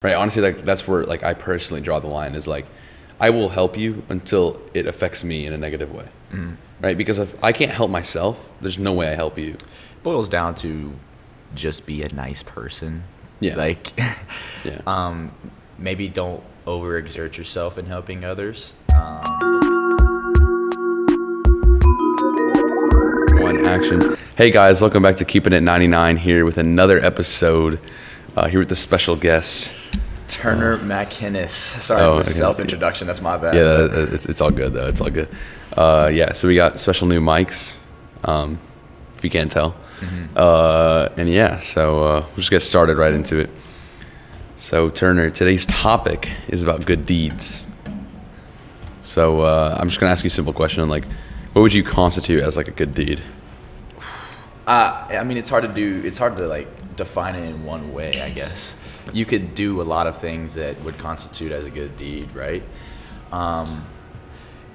Right. Honestly, like that's where like I personally draw the line is like I will help you until it affects me in a negative way. Mm-hmm. Right? Because if I can't help myself, there's no way I help you. Boils down to just be a nice person. Yeah. Like, Yeah. maybe don't overexert yourself in helping others. One action. Hey guys, welcome back to Keeping It 99 here with another episode. Here with the special guest. Turner MacInnis. Sorry for the self-introduction. That's my bad. Yeah, it's all good though. It's all good. Yeah, so we got special new mics, if you can't tell. Mm-hmm. And yeah, so we'll just get started right into it. So Turner, today's topic is about good deeds. So I'm just gonna ask you a simple question, like, what would you constitute as like a good deed? I mean, it's hard to do. It's hard to like define it in one way, I guess. You could do a lot of things that would constitute as a good deed, right?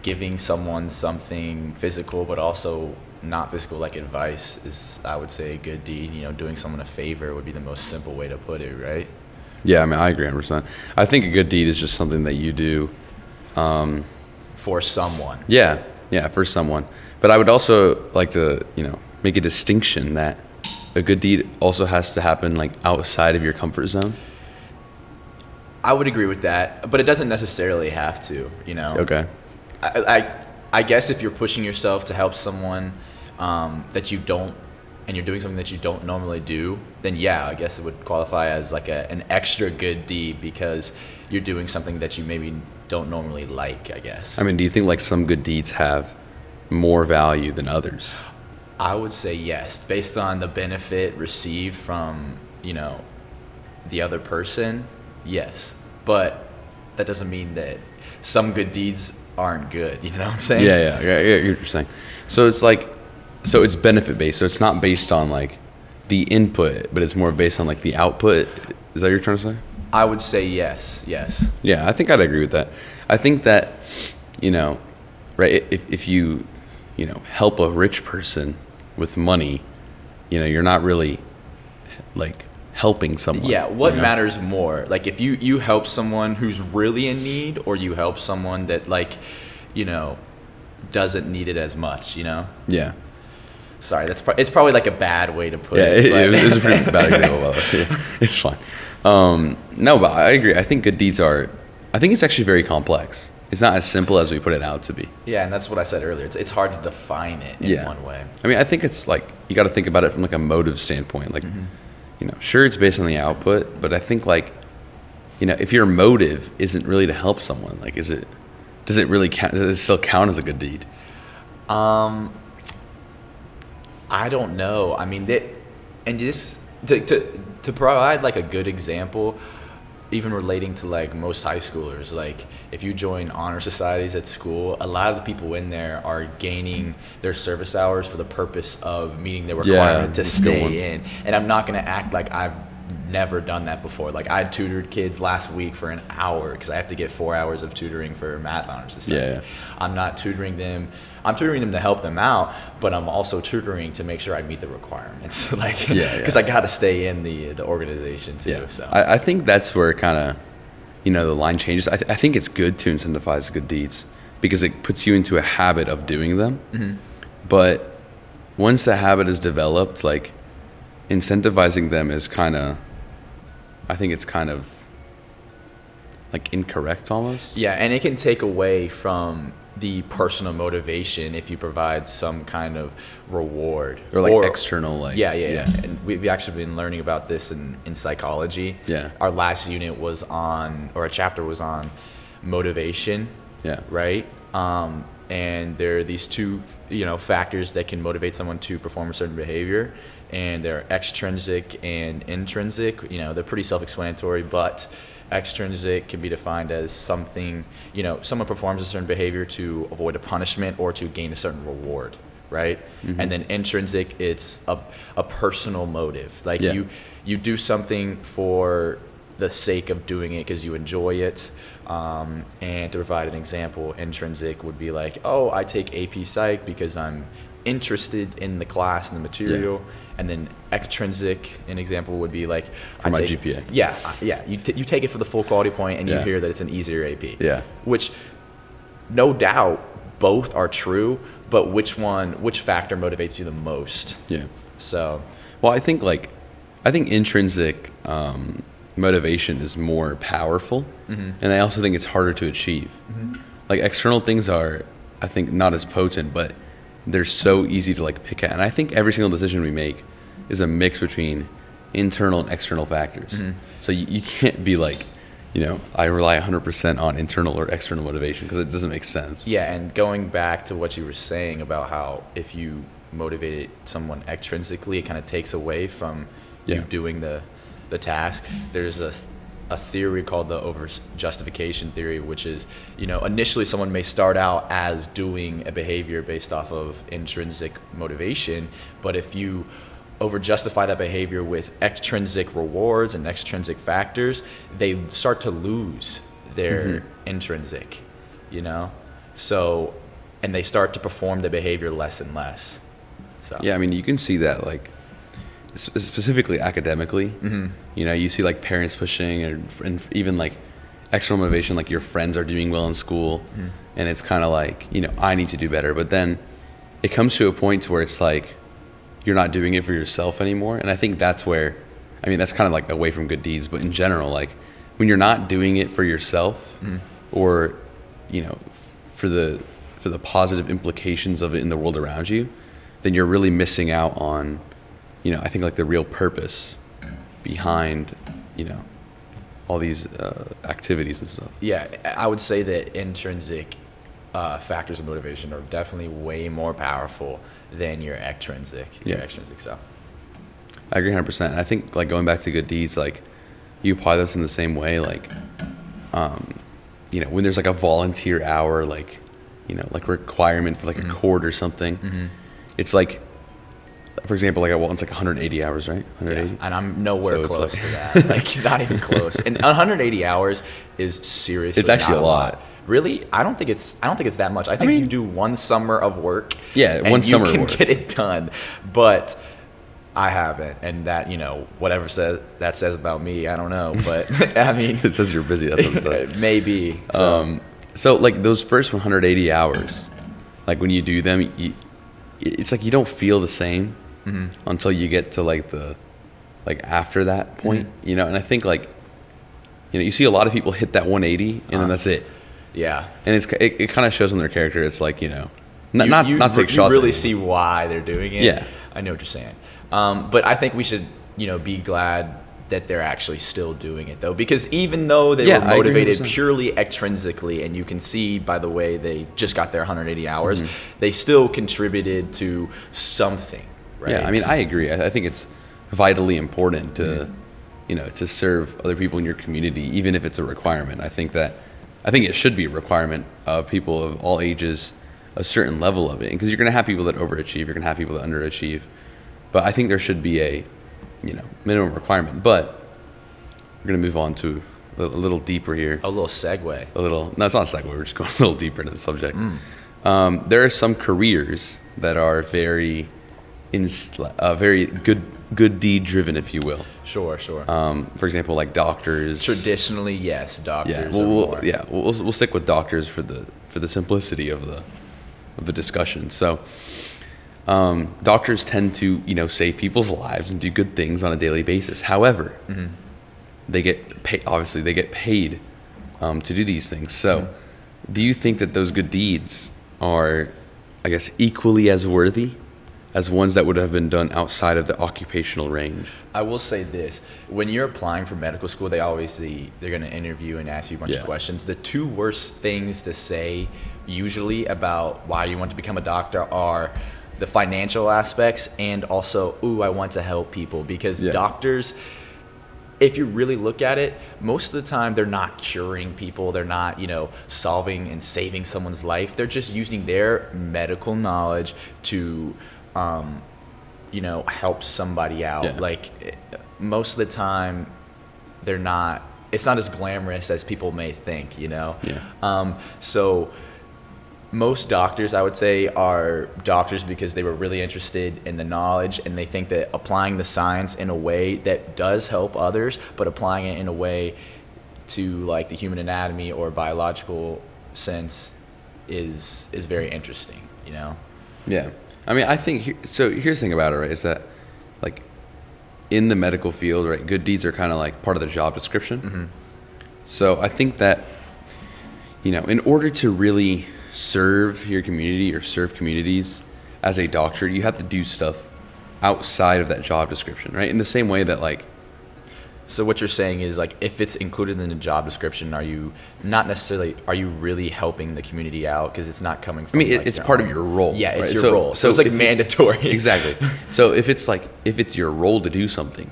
Giving someone something physical, but also not physical, like advice, is, I would say, a good deed. You know, doing someone a favor would be the most simple way to put it, right? Yeah, I mean, I agree 100%. I think a good deed is just something that you do for someone. Yeah, for someone. But I would also like to, make a distinction that a good deed also has to happen like outside of your comfort zone. I would agree with that, but it doesn't necessarily have to, Okay. I guess if you're pushing yourself to help someone that you don't, and you're doing something that you don't normally do, then yeah, I guess it would qualify as like an extra good deed because you're doing something that you maybe don't normally like, I guess. I mean, do you think like some good deeds have more value than others? I would say yes, based on the benefit received from, the other person, yes. But that doesn't mean that some good deeds aren't good, you know what I'm saying? Yeah, I get what you're saying. So it's like, so it's benefit based, so it's not based on like the input, but it's more based on like the output. Is that what you're trying to say? I would say yes. Yeah, I think I'd agree with that. I think that, right, if you, help a rich person with money, you're not really like helping someone. Yeah, what matters more? Like if you help someone who's really in need, or you help someone that like, doesn't need it as much, Yeah. Sorry, it's probably like a bad way to put it. Yeah, it was a pretty bad example, by the way. Yeah, it's fine. No, but I agree. I think good deeds I think it's actually very complex. It's not as simple as we put it out to be. Yeah, and that's what I said earlier. It's hard to define it in one way. I mean, I think it's like, you got to think about it from like a motive standpoint. Like, sure, it's based on the output, but I think like, if your motive isn't really to help someone, like, does it really count? Does it still count as a good deed? I don't know. I mean, to provide like a good example, even relating to like most high schoolers, like if you join honor societies at school, a lot of the people in there are gaining their service hours for the purpose of meeting the requirement to stay in. And I'm not going to act like I've never done that before. Like I tutored kids last week for an hour because I have to get 4 hours of tutoring for math honor society. Yeah. I'm not tutoring them. I'm tutoring them to help them out, but I'm also tutoring to make sure I meet the requirements. Like, because I got to stay in the organization too. Yeah. So I think that's where kind of, the line changes. I think it's good to incentivize good deeds because it puts you into a habit of doing them. Mm-hmm. But once the habit is developed, like incentivizing them is I think it's kind of like incorrect almost. Yeah, and it can take away from the personal motivation if you provide some kind of reward or like external, like yeah. And we've actually been learning about this in psychology. Yeah, our last unit was on, or a chapter was on motivation. Yeah, right. And there are these two factors that can motivate someone to perform a certain behavior, and they're extrinsic and intrinsic. They're pretty self-explanatory, but extrinsic can be defined as something, someone performs a certain behavior to avoid a punishment or to gain a certain reward, right? Mm-hmm. And then intrinsic, it's a personal motive. Like you do something for the sake of doing it because you enjoy it. And to provide an example, intrinsic would be like, oh, I take AP Psych because I'm interested in the class and the material. And then extrinsic, an example would be like for my GPA. Yeah. You take it for the full quality point, and you hear that it's an easier AP. Yeah. Which, no doubt, both are true. But which factor motivates you the most? Yeah. So. Well, I think intrinsic motivation is more powerful, and I also think it's harder to achieve. Like external things are, I think, not as potent, but they're so easy to like pick at. And I think every single decision we make is a mix between internal and external factors. So you can't be like, I rely 100% on internal or external motivation, because it doesn't make sense. Yeah, and going back to what you were saying about how if you motivated someone extrinsically, it kind of takes away from you doing the task. There's a theory called the over-justification theory, which is, initially someone may start out as doing a behavior based off of intrinsic motivation, but if you over-justify that behavior with extrinsic rewards and extrinsic factors, they start to lose their intrinsic, So, and they start to perform the behavior less and less. So. Yeah, I mean, you can see that, like, specifically academically, you see like parents pushing, and even like external motivation, like your friends are doing well in school, and it's kind of like, I need to do better. But then it comes to a point to where it's like you're not doing it for yourself anymore. And I think that's where, that's kind of like away from good deeds, but in general, like when you're not doing it for yourself, or for the positive implications of it in the world around you, then you're really missing out on, I think like the real purpose behind, all these activities and stuff. Yeah, I would say that intrinsic factors of motivation are definitely way more powerful than your extrinsic. So. I agree 100%. And I think like going back to good deeds, like you apply this in the same way, like, when there's like a volunteer hour, like, like requirement for like a court or something, it's like, for example, like it's like 180 hours, right? 180. Yeah, and I'm nowhere close to that. Like not even close. And 180 hours is seriously. It's actually not a lot. Really, I don't think it's that much. I think you do one summer of work. Yeah, and one summer you can of work. get it done. But I haven't, and that whatever that says about me, I don't know. But I mean, it says you're busy. That's what it says. Maybe. So like those first 180 hours, like when you do them, it's like you don't feel the same until you get to like after that point, and I think like, you see a lot of people hit that 180 and then that's it. Yeah. And it kind of shows on their character. It's like, not take shots. You really anymore. See why they're doing it. Yeah. I know what you're saying. But I think we should, be glad that they're actually still doing it though, because even though they were motivated purely extrinsically, and you can see by the way they just got their 180 hours, they still contributed to something, right? Yeah, I agree. I think it's vitally important to, to serve other people in your community, even if it's a requirement. I think it should be a requirement of people of all ages, a certain level of it, because you're going to have people that overachieve, you're going to have people that underachieve, but I think there should be a minimum requirement. But we're going to move on to a little deeper here. A little segue. No, it's not a segue. We're just going a little deeper into the subject. There are some careers that are very good deed driven, if you will. Sure. For example, like doctors. Traditionally, yes, doctors. Yeah, we'll stick with doctors for the simplicity of the discussion. So, doctors tend to save people's lives and do good things on a daily basis. However, they get paid. Obviously, they get paid to do these things. So, do you think that those good deeds are, I guess, equally as worthy as ones that would have been done outside of the occupational range? I will say this: when you're applying for medical school, they're going to interview and ask you a bunch of questions. The two worst things to say usually about why you want to become a doctor are the financial aspects and also, I want to help people, because doctors, if you really look at it, most of the time they're not curing people. They're not, solving and saving someone's life. They're just using their medical knowledge to, help somebody out. Yeah. Like most of the time it's not as glamorous as people may think, Yeah. So most doctors, I would say, are doctors because they were really interested in the knowledge, and they think that applying the science in a way that does help others, but applying it in a way to like the human anatomy or biological sense is very interesting, you know? Yeah. I mean, I think, so here's the thing about it, right, is that, like, in the medical field, right, good deeds are kind of like part of the job description. Mm-hmm. So I think that, you know, in order to really serve your community or serve communities as a doctor, you have to do stuff outside of that job description, right? In the same way that, like, so what you're saying is, like, if it's included in the job description, are you really helping the community out? Because it's not coming from, I mean, like, it's part of your role. Yeah, it's right? your role. So it's like mandatory. Exactly. So if it's your role to do something,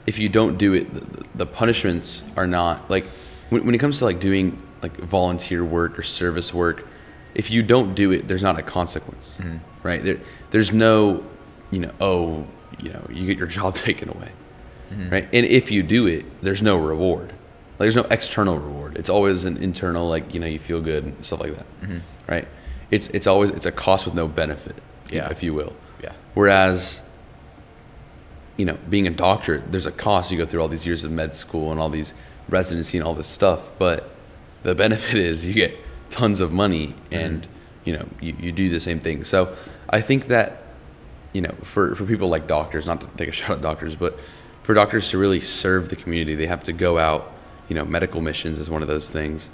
if you don't do it, the punishments are not, like, when it comes to, like, doing, like, volunteer work or service work, if you don't do it, there's not a consequence, Mm-hmm. right? There's no, you know, you get your job taken away. Mm-hmm. Right. And if you do it, there's no reward. Like, there's no external reward. It's always an internal, like, you know, you feel good and stuff like that. Mm-hmm. Right. It's always, it's a cost with no benefit, Yeah. if you will. Yeah. Whereas, you know, being a doctor, there's a cost. You go through all these years of med school and all these residency and all this stuff. But the benefit is you get tons of money and, you know, you do the same thing. So I think that, you know, for people like doctors, not to take a shot at doctors, but for doctors to really serve the community, they have to go out, you know, medical missions is one of those things,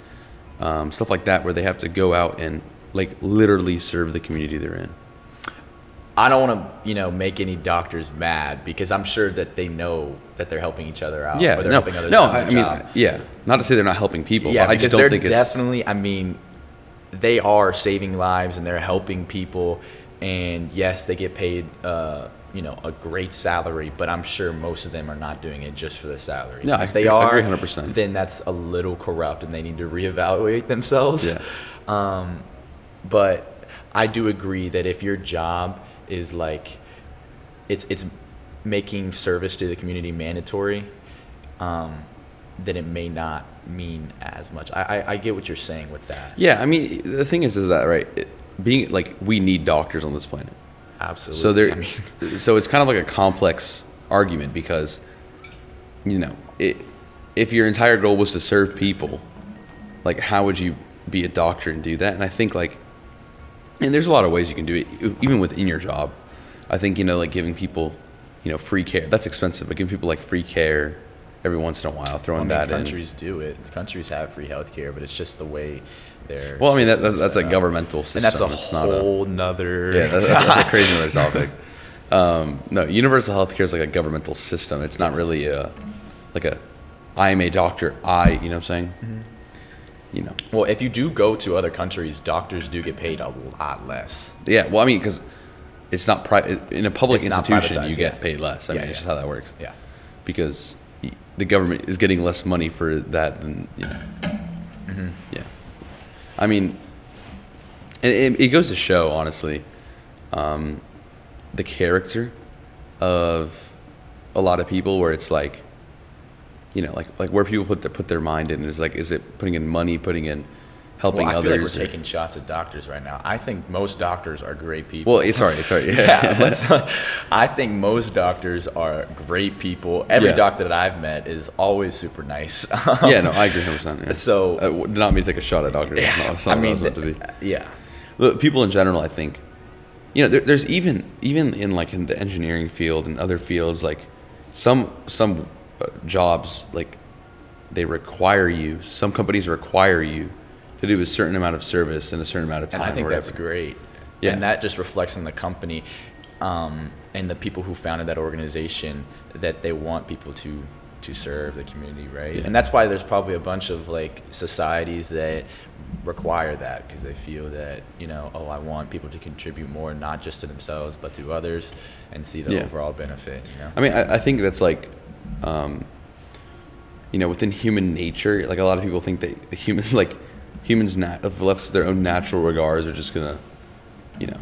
stuff like that, where they have to go out and, like, literally serve the community they're in. I don't want to, you know, make any doctors mad, because I'm sure that they know that they're helping each other out. Yeah, or they're no, helping others no, out in I their mean, job. yeah, not to say they're not helping people, Yeah, but I just because don't they're think it's definitely, I mean, they are saving lives and they're helping people, and yes, they get paid, you know, a great salary, but I'm sure most of them are not doing it just for the salary. No, If I they agree are, 100%. then that's a little corrupt, and they need to reevaluate themselves. Yeah. But I do agree that if your job is like, it's making service to the community mandatory, then it may not mean as much. I get what you're saying with that. Yeah, I mean, the thing is that, right, being, like, we need doctors on this planet. Absolutely. So there, I mean, so it's kind of like a complex argument, because, you know, if your entire goal was to serve people, like, how would you be a doctor and do that? And I think, like, and there's a lot of ways you can do it, even within your job. I think, you know, like, giving people, you know, free care, that's expensive, but giving people, like, free care every once in a while, throwing that in. countries do it. Countries have free health care, but it's just the way they're. Well, I mean, that's a governmental system. And that's a it's whole nother. Yeah, that's a crazy other topic. No, universal health care is like a governmental system. It's not really I am a doctor. You know what I'm saying? Mm-hmm. You know. Well, if you do go to other countries, doctors do get paid a lot less. Yeah, well, I mean, because it's not private. In a public It's not institution, privatized, you get yeah. paid less. I mean, it's just how that works. Yeah. Because the government is getting less money for that than, you know. Mm-hmm. Yeah. I mean, and it goes to show, honestly, the character of a lot of people, where it's like, you know, like where people put their mind in is like, is it putting in money, putting in helping I feel others? like we're taking shots at doctors right now. I think most doctors are great people. Well, sorry. Yeah, I think most doctors are great people. Every Yeah. doctor that I've met is always super nice. Yeah, no, I agree 100%. Yeah. So, did not mean to take a shot at doctors. That's not what I was meant to be. Yeah. Look, people in general, I think, you know, there's even in like in the engineering field and other fields, like some jobs, like they require you. Some companies require you to do a certain amount of service in a certain amount of time. And I think or that's whatever. great. Yeah. And that just reflects on the company and the people who founded that organization, that they want people to serve the community, right? Yeah. And that's why there's probably a bunch of like societies that require that, because they feel that, you know, oh, I want people to contribute more, not just to themselves but to others, and see the Yeah. overall benefit, you know? I mean, I think that's like, you know, within human nature, like a lot of people think that humans if left to their own natural regards are just gonna, you know,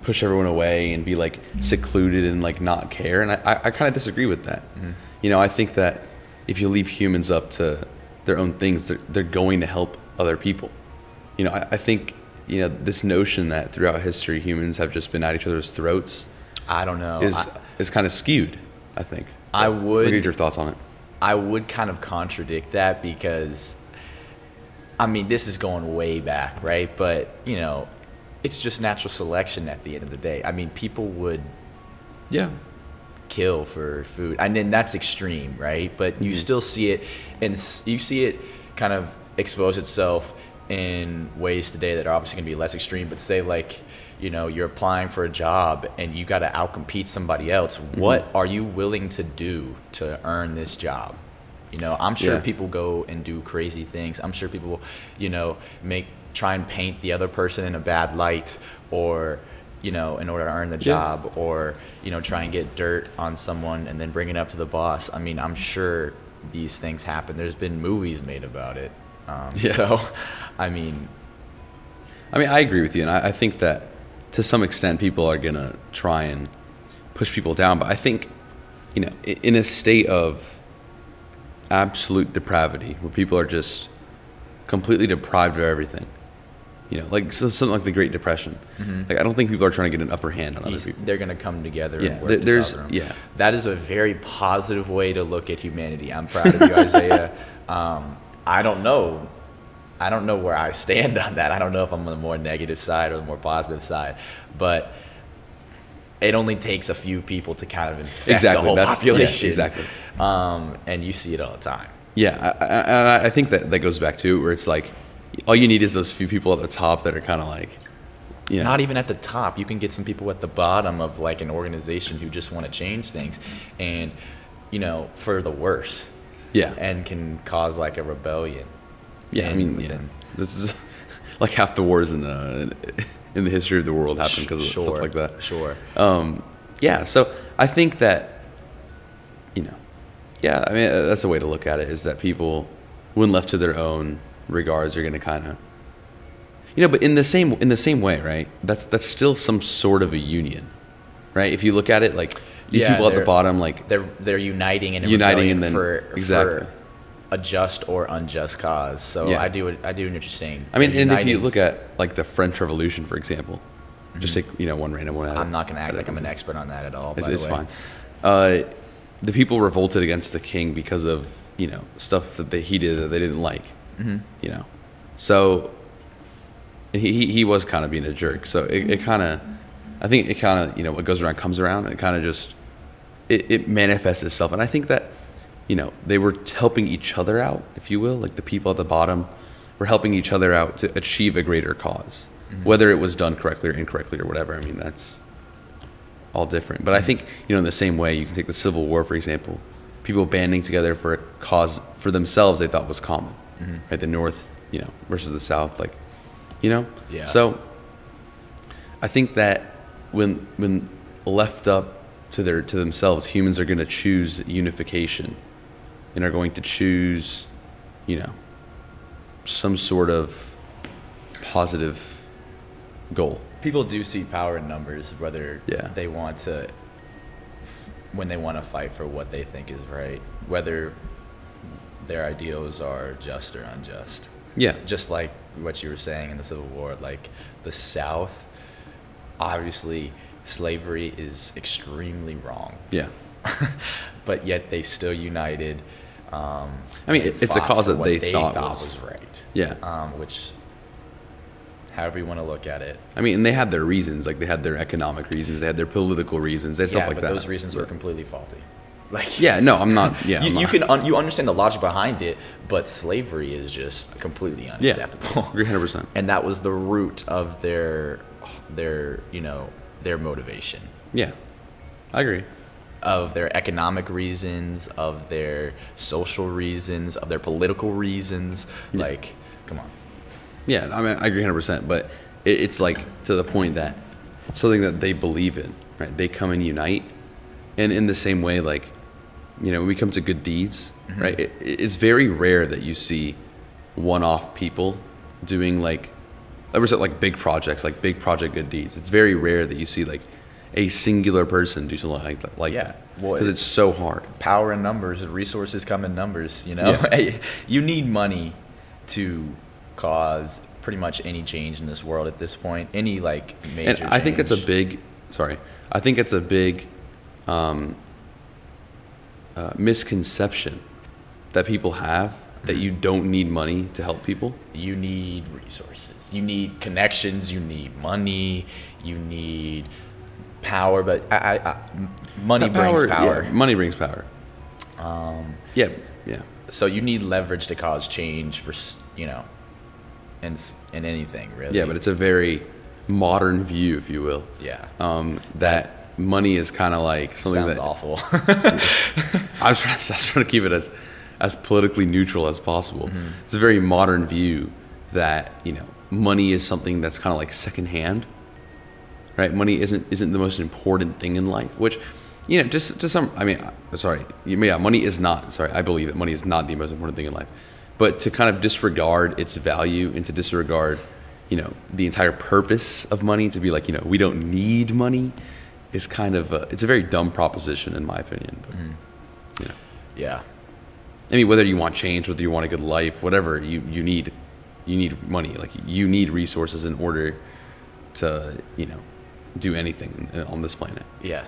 push everyone away and be like secluded and like not care. And I kind of disagree with that. Mm-hmm. You know, I think that if you leave humans up to their own things, they're going to help other people. I think, this notion that throughout history humans have just been at each other's throats I don't know. is kind of skewed, I think. I But would. What are your thoughts on it? I would kind of contradict that because, I mean, this is going way back, right? But, it's just natural selection at the end of the day. I mean, people would Yeah. kill for food. And then that's extreme, right? But you still see it, and you see it kind of expose itself in ways today that are obviously going to be less extreme. But say, like, you're applying for a job and you got to outcompete somebody else. What are you willing to do to earn this job? I'm sure Yeah. people go and do crazy things. I'm sure people, try and paint the other person in a bad light, or, in order to earn the job, or, try and get dirt on someone and then bring it up to the boss. I mean, I'm sure these things happen. There's been movies made about it. So, I mean, I agree with you, and I think that to some extent people are going to try and push people down. But I think, in a state of absolute depravity where people are just completely deprived of everything, like something like the Great Depression. Like, I don't think people are trying to get an upper hand on other people. they're going to come together Yeah, and work there's this out. yeah. That is a very positive way to look at humanity. I'm proud of you, Isaiah. I don't know where I stand on that. I don't know if I'm on the more negative side or the more positive side, but it only takes a few people to kind of infect the whole population. Yeah, exactly. And you see it all the time. Yeah, I think that goes back to where it's like all you need is those few people at the top that are kind of like, Not even at the top. You can get some people at the bottom of like an organization who just want to change things, and for the worse. Yeah. And can cause like a rebellion. Yeah, this is like half the wars in the history of the world happen because of stuff like that. Sure. Yeah, so I think that, that's a way to look at it, is that people, when left to their own regards, are going to kind of, but in the same way, right? That's still some sort of a union, right? If you look at it, like these people at the bottom, like they're uniting in a uniting rebellion and then for a just or unjust cause. So Yeah. I do what you're saying. and if you Uniting's- look at like the French Revolution, for example, just take one random one out. I'm not going to act like I'm an expert on that at all. It's fine. The people revolted against the king because of stuff that he did that they didn't like. So, and he was kind of being a jerk. So it kind of, I think it kind of what goes around comes around. And it kind of just it manifests itself. And I think that they were helping each other out, if you will. Like the people at the bottom were helping each other out to achieve a greater cause, whether it was done correctly or incorrectly or whatever. I mean, that's all different. But I think, in the same way, you can take the Civil War, for example, people banding together for a cause for themselves they thought was common, right? The North, versus the South, like, Yeah. So I think that when left up to themselves, humans are going to choose unification and are going to choose, some sort of positive goal. People do see power in numbers, whether Yeah. when they want to fight for what they think is right, whether their ideals are just or unjust. Yeah. Just like what you were saying in the Civil War, like the South, obviously slavery is extremely wrong. Yeah. But yet they still united. It's a cause that what they thought thought was right. Yeah. Which, however you want to look at it. And they had their reasons, like they had their economic reasons, they had their political reasons, they had stuff like that. Those reasons were completely faulty. Like, Yeah, no, I'm not. Yeah, I'm not. you understand the logic behind it, but slavery is just completely unacceptable. Agree 100%. And that was the root of their motivation, Yeah, I agree. of their economic reasons, of their social reasons, of their political reasons. Yeah. Like, come on. Yeah, I agree 100%. But it's like to the point that something that they believe in, right? They come and unite, and in the same way, like, when we come to good deeds, right? It's very rare that you see one-off people doing like big projects, like big project good deeds. It's very rare that you see like a singular person do something like that. Well, Because it's so hard. Power in numbers, resources come in numbers. Yeah. You need money to cause pretty much any change in this world at this point, any like major And I think change. I think it's a big misconception that people have that you don't need money to help people. You need resources, you need connections, you need money, you need power, but money brings power. Yeah, money brings power. Yeah. So you need leverage to cause change for, in anything really. Yeah, but it's a very modern view, if you will. Yeah. That money is kind of like something Sounds that awful. I was trying to keep it as politically neutral as possible. It's a very modern view that, money is something that's kind of like secondhand, right? Money isn't the most important thing in life, which, just to some, money is not, I believe that money is not the most important thing in life, but to kind of disregard its value and to disregard, the entire purpose of money, to be like, we don't need money, is kind of it's a very dumb proposition in my opinion. But, Yeah. I mean, whether you want change, whether you want a good life, whatever, you need money. Like, you need resources in order to, do anything on this planet. Yeah.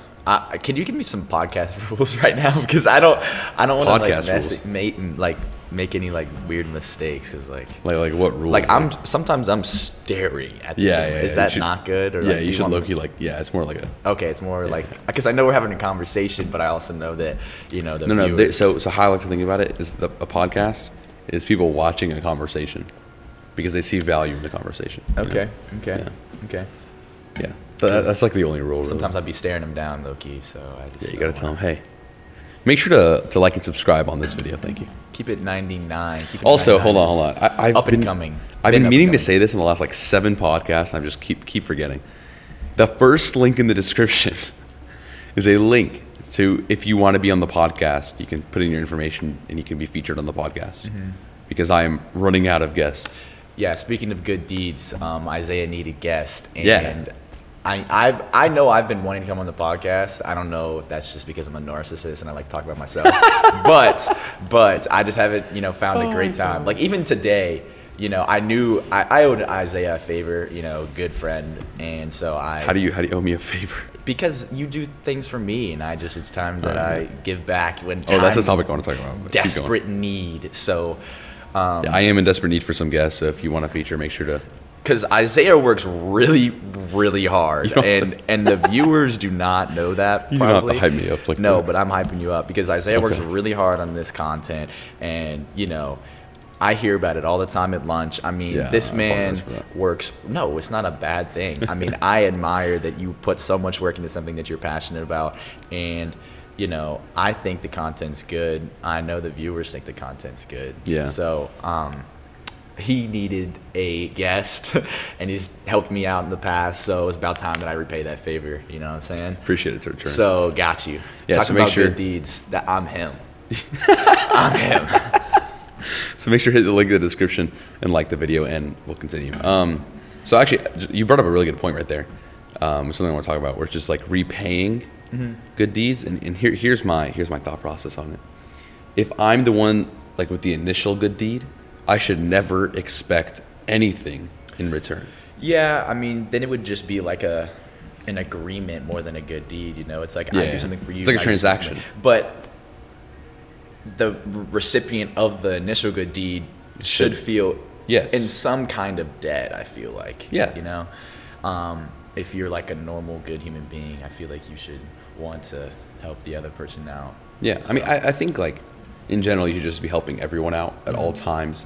Can you give me some podcast rules right now? Because I don't want to make any like weird mistakes. Cause like what rules? Like sometimes I'm staring at. Is that not good? Or yeah, you should low key it's more like a. Okay, it's more like, because I know we're having a conversation, but I also know that the No. viewers. So how I like to think about it is a podcast is people watching a conversation because they see value in the conversation. Okay. Yeah. That's like the only rule. Really. Sometimes I'd be staring them down low key, so I just. Yeah, you gotta tell them, hey, make sure to like and subscribe on this video. Thank you. Keep it 99. Also, hold on. I've Up and been coming. I've been meaning to say this in the last 7 podcasts. And I just keep forgetting. The first link in the description is a link to, if you want to be on the podcast, you can put in your information and you can be featured on the podcast. Because I am running out of guests. Yeah. Speaking of good deeds, Isaiah needed guest, and Yeah. I know I've been wanting to come on the podcast. I don't know if that's just because I'm a narcissist and I like to talk about myself, but I just haven't, found a great time. Like even today, I knew I owed Isaiah a favor, good friend, and so How do you owe me a favor? Because you do things for me, and it's time that I give back when that's the topic I want to talk about. Desperate need. So I am in desperate need for some guests. So if you want to feature, make sure to. Because Isaiah works really, really hard, and the viewers do not know that. You don't have to hype me up like no, that. but I'm hyping you up because Isaiah works really hard on this content, and I hear about it all the time at lunch. I mean, this man works. No, it's not a bad thing. I mean, I admire that you put so much work into something that you're passionate about, and I think the content's good. I know the viewers think the content's good. Yeah. So, he needed a guest, and he's helped me out in the past, so it's about time that I repay that favor. You know what I'm saying? Appreciate it, to return. So, got you. Yeah, Talking so make about sure good deeds. That I'm him. I'm him. So make sure to hit the link in the description and like the video, and we'll continue. So actually, you brought up a really good point right there. Something I want to talk about, where it's just like repaying good deeds, and here's my thought process on it. If I'm the one like with the initial good deed, I should never expect anything in return. Yeah, I mean, then it would just be like an agreement more than a good deed. It's like I do something for you. It's like a transaction. But the recipient of the initial good deed should feel in some kind of debt. I feel like if you're like a normal good human being, I feel like you should want to help the other person out. Yeah, so. I mean, I think like in general, you should just be helping everyone out at all times,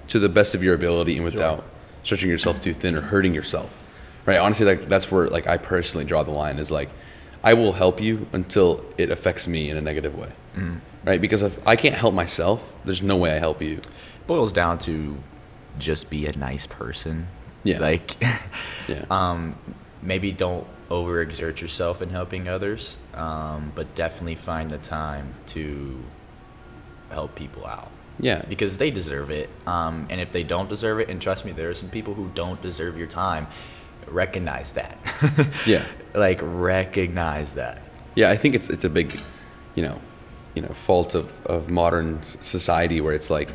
to the best of your ability and without stretching yourself too thin or hurting yourself, right? Honestly, like that's where like I personally draw the line, is like I will help you until it affects me in a negative way, right? Because if I can't help myself, there's no way I help you. Boils down to just be a nice person. Yeah. Like, maybe don't overexert yourself in helping others, but definitely find the time to help people out. Yeah. Because they deserve it. And if they don't deserve it, and trust me, there are some people who don't deserve your time, recognize that. Yeah. Like, recognize that. Yeah, I think it's a big, fault of modern society, where it's like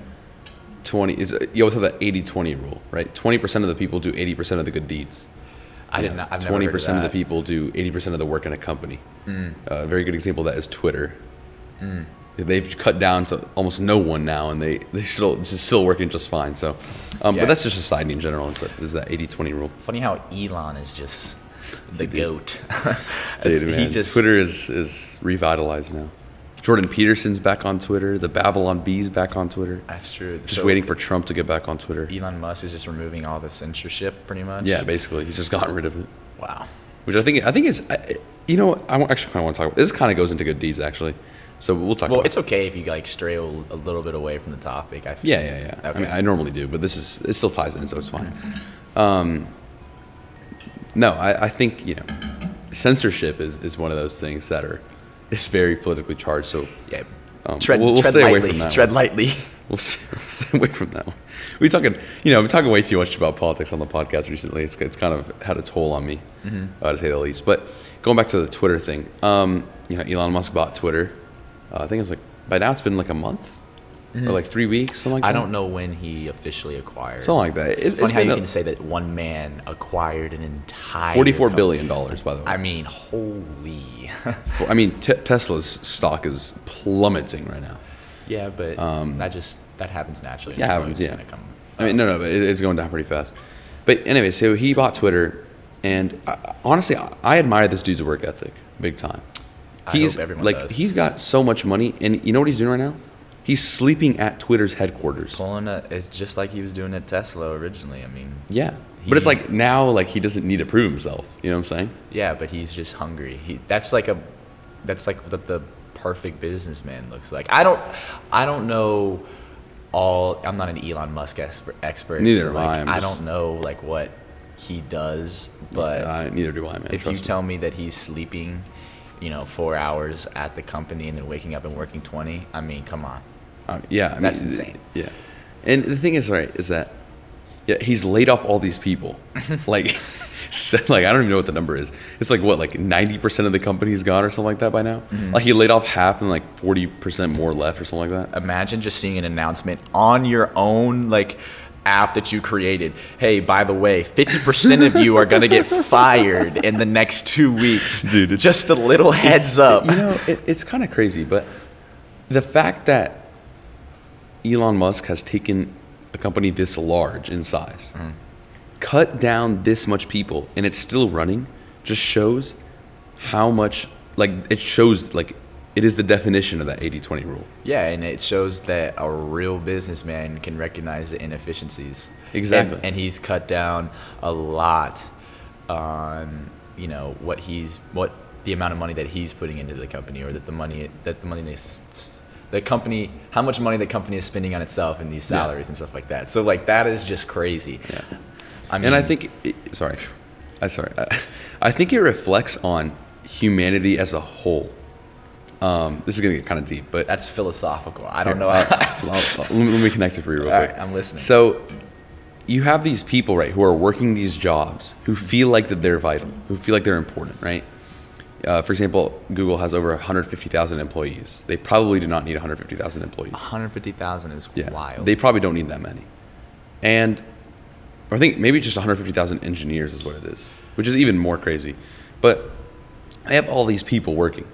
you always have that 80-20 rule, right? 20% of the people do 80% of the good deeds. I've never heard of 20% of the that. people do 80% of the work in a company. A very good example of that is Twitter. They've cut down to almost no one now, and they still working just fine. So, but that's just society in general. Is that 80-20 rule? Funny how Elon is just the goat. Dude, man, Twitter is revitalized now. Jordan Peterson's back on Twitter. The Babylon Bee's back on Twitter. That's true. Just waiting for Trump to get back on Twitter. Elon Musk is just removing all the censorship, pretty much. Yeah, basically, he's just gotten rid of it. Wow. Which I think is, you know what? I actually kind of want to talk about. This kind of goes into good deeds, actually. So we'll talk. Well, it's okay if you like stray a little bit away from the topic. Yeah. Okay. I mean, I normally do, but it still ties in, so it's fine. No, I think censorship is one of those things that it's very politically charged. So yeah, we'll stay away from that. Tread lightly. We'll stay away from that one. We're talking way too much about politics on the podcast recently. It's kind of had a toll on me, to say the least. But going back to the Twitter thing, Elon Musk bought Twitter. I think it's by now it's been like a month or 3 weeks, something like that. I don't know when he officially acquired. Something like that. It's funny how you can say that one man acquired an entire $44 billion, by the way. I mean, holy. I mean, Tesla's stock is plummeting right now. Yeah, but that happens naturally. Yeah, happens. Yeah. I mean, no, but it's going down pretty fast. But anyway, so he bought Twitter, and honestly, I admire this dude's work ethic big time. I hope everyone does. He's got so much money, and you know what he's doing right now? He's sleeping at Twitter's headquarters. It's just like he was doing at Tesla originally. I mean, yeah, but it's like now, he doesn't need to prove himself. You know what I'm saying? Yeah, but he's just hungry. That's like what the perfect businessman looks like. I don't know I'm not an Elon Musk expert. Neither so am I. I don't know what he does, but neither do I, man. If you tell me that he's sleeping 4 hours at the company and then waking up and working 20, I mean, come on. That's insane. Yeah. And the thing is, right, is that he's laid off all these people. I don't even know what the number is. It's 90% of the company's gone or something like that by now. He laid off half and 40% more left or something like that. Imagine just seeing an announcement on your own app that you created. Hey, by the way, 50% of you are going to get fired in the next 2 weeks. Dude, just a little heads up. It's kind of crazy, but the fact that Elon Musk has taken a company this large in size, cut down this much people, and it's still running, just shows how much, it is the definition of that 80-20 rule. Yeah, and it shows that a real businessman can recognize the inefficiencies. Exactly. And he's cut down a lot on, what the amount of money that he's putting into the company, or how much money the company is spending on itself in these salaries and stuff like that. So that is just crazy. Yeah. I think, I think it reflects on humanity as a whole. This is going to get kind of deep, but that's philosophical. I don't know. Let me connect it for you real quick. Right, I'm listening. So you have these people, right, who are working these jobs, who feel like that they're vital, who feel like they're important, right? For example, Google has over 150,000 employees. They probably do not need 150,000 employees. 150,000 is wild. They probably don't need that many. Or I think maybe just 150,000 engineers is what it is, which is even more crazy. But they have all these people working.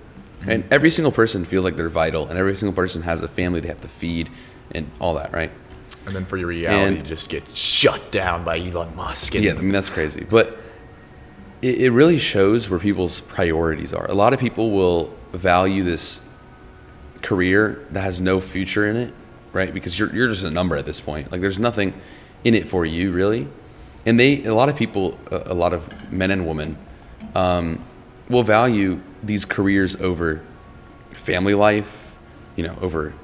And every single person feels like they're vital, and every single person has a family they have to feed and all that, right? And then for your reality, you just get shut down by Elon Musk. Yeah, I mean, that's crazy. But it really shows where people's priorities are. A lot of people will value this career that has no future in it, right? Because you're just a number at this point. There's nothing in it for you, really. And a lot of people, a lot of men and women, will value these careers over family life, over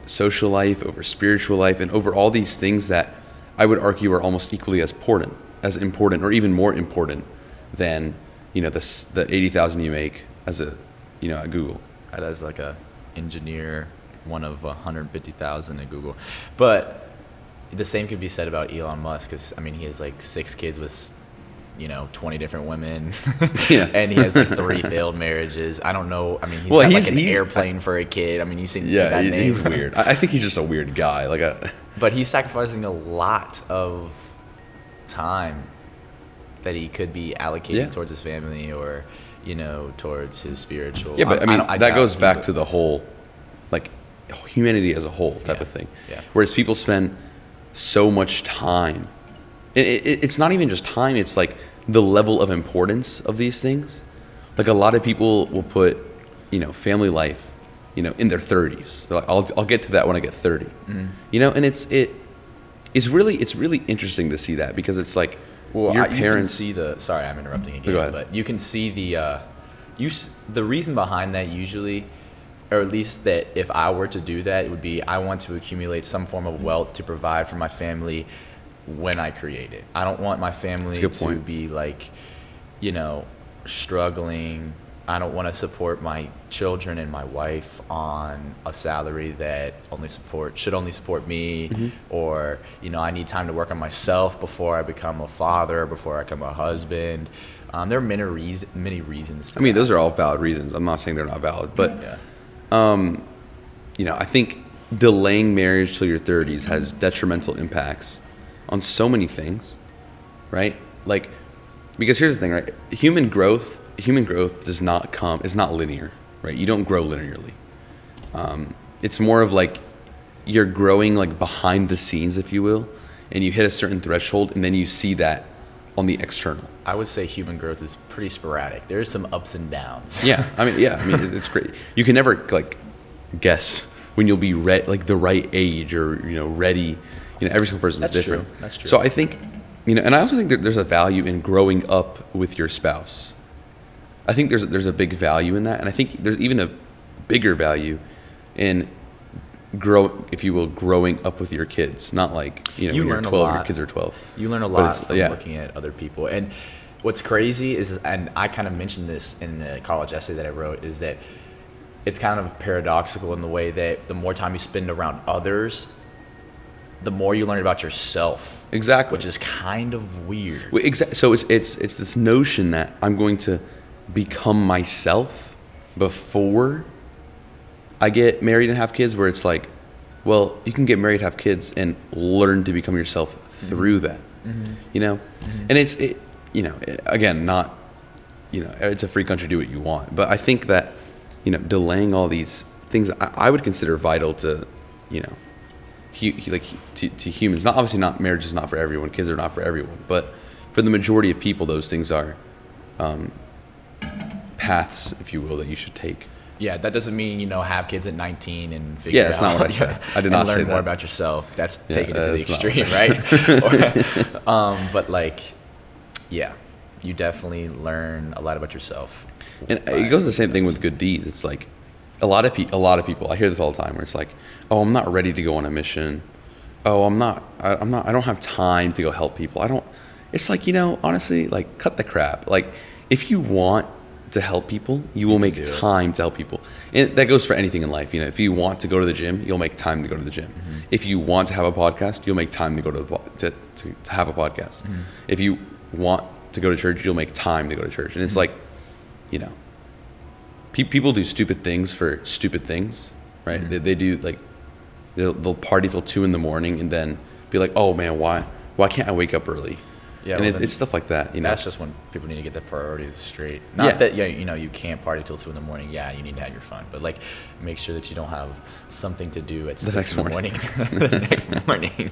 social life, over spiritual life, and over all these things that I would argue are almost equally as important, or even more important than the 80,000 you make as at Google. As a engineer, one of 150,000 at Google, but the same could be said about Elon Musk, because he has 6 kids with 20 different women. Yeah. And he has 3 failed marriages. I don't know. He's got an airplane for a kid. You've seen that name. He's weird. I think he's just a weird guy. But he's sacrificing a lot of time that he could be allocating towards his family or, towards his spiritual. Yeah, but that goes back to the whole, like, humanity as a whole type of thing. Yeah. Whereas people spend so much time. It's not even just time. It's like the level of importance of these things. Like a lot of people will put, family life, in their 30s. They're like, I'll get to that when I get 30. Mm-hmm. And it's really interesting to see that because it's like your parents. You can see sorry, I'm interrupting again. Go ahead. But you can see the reason behind that usually, or at least that if I were to do that, it would be I want to accumulate some form of wealth to provide for my family when I create it. I don't want my family to be like, struggling. I don't want to support my children and my wife on a salary that should only support me, mm-hmm. or I need time to work on myself before I become a father, before I become a husband. There are many reasons. I mean, those are all valid reasons. I'm not saying they're not valid, but I think delaying marriage till your 30s has detrimental impacts on so many things, right? Like, because here's the thing, right? Human growth is not linear, right? You don't grow linearly. It's more of like you're growing like behind the scenes, if you will, and you hit a certain threshold and then you see that on the external. I would say human growth is pretty sporadic. There's some ups and downs. Yeah. I mean, it's great. You can never like guess when you'll be like the right age or, ready. Every single person is different. That's true. So I think, and I also think that there's a value in growing up with your spouse. I think there's a big value in that, and I think there's even a bigger value in growing up with your kids. Not like when you're 12, your kids are 12. You learn a lot from looking at other people. And what's crazy is, and I kind of mentioned this in the college essay that I wrote, is that it's kind of paradoxical in the way that the more time you spend around others, the more you learn about yourself. Exactly. Which is kind of weird. So it's this notion that I'm going to become myself before I get married and have kids, where it's like, well, you can get married, have kids, and learn to become yourself through that. Mm-hmm. Mm-hmm. And again, not, it's a free country, do what you want. But I think that, delaying all these things, I would consider vital to, to humans. Not obviously not, marriage is not for everyone, kids are not for everyone, but for the majority of people, those things are paths, if you will, that you should take. Yeah, that doesn't mean, have kids at 19 and figure out. Yeah, that's not what I said. I did not say that. Learn more about yourself. That's taking it to the extreme, right? But you definitely learn a lot about yourself. And it goes the same thing with good deeds. It's like a lot of people, I hear this all the time, where it's like, oh, I'm not ready to go on a mission. Oh, I don't have time to go help people. It's like, honestly, like, cut the crap. Like, if you want to help people, you will make time to help people. And that goes for anything in life. If you want to go to the gym, you'll make time to go to the gym. Mm-hmm. If you want to have a podcast, you'll make time to go to have a podcast. Mm-hmm. If you want to go to church, you'll make time to go to church. And it's like, people do stupid things for stupid things, right? Mm-hmm. They do, like, they'll party till 2 a.m. and then be like, oh man, why can't I wake up early? Yeah, and it's stuff like that. That's just when people need to get their priorities straight. Not that you can't party till 2 a.m. Yeah, you need to have your fun, but like, make sure that you don't have something to do at 6 in the morning. The next morning.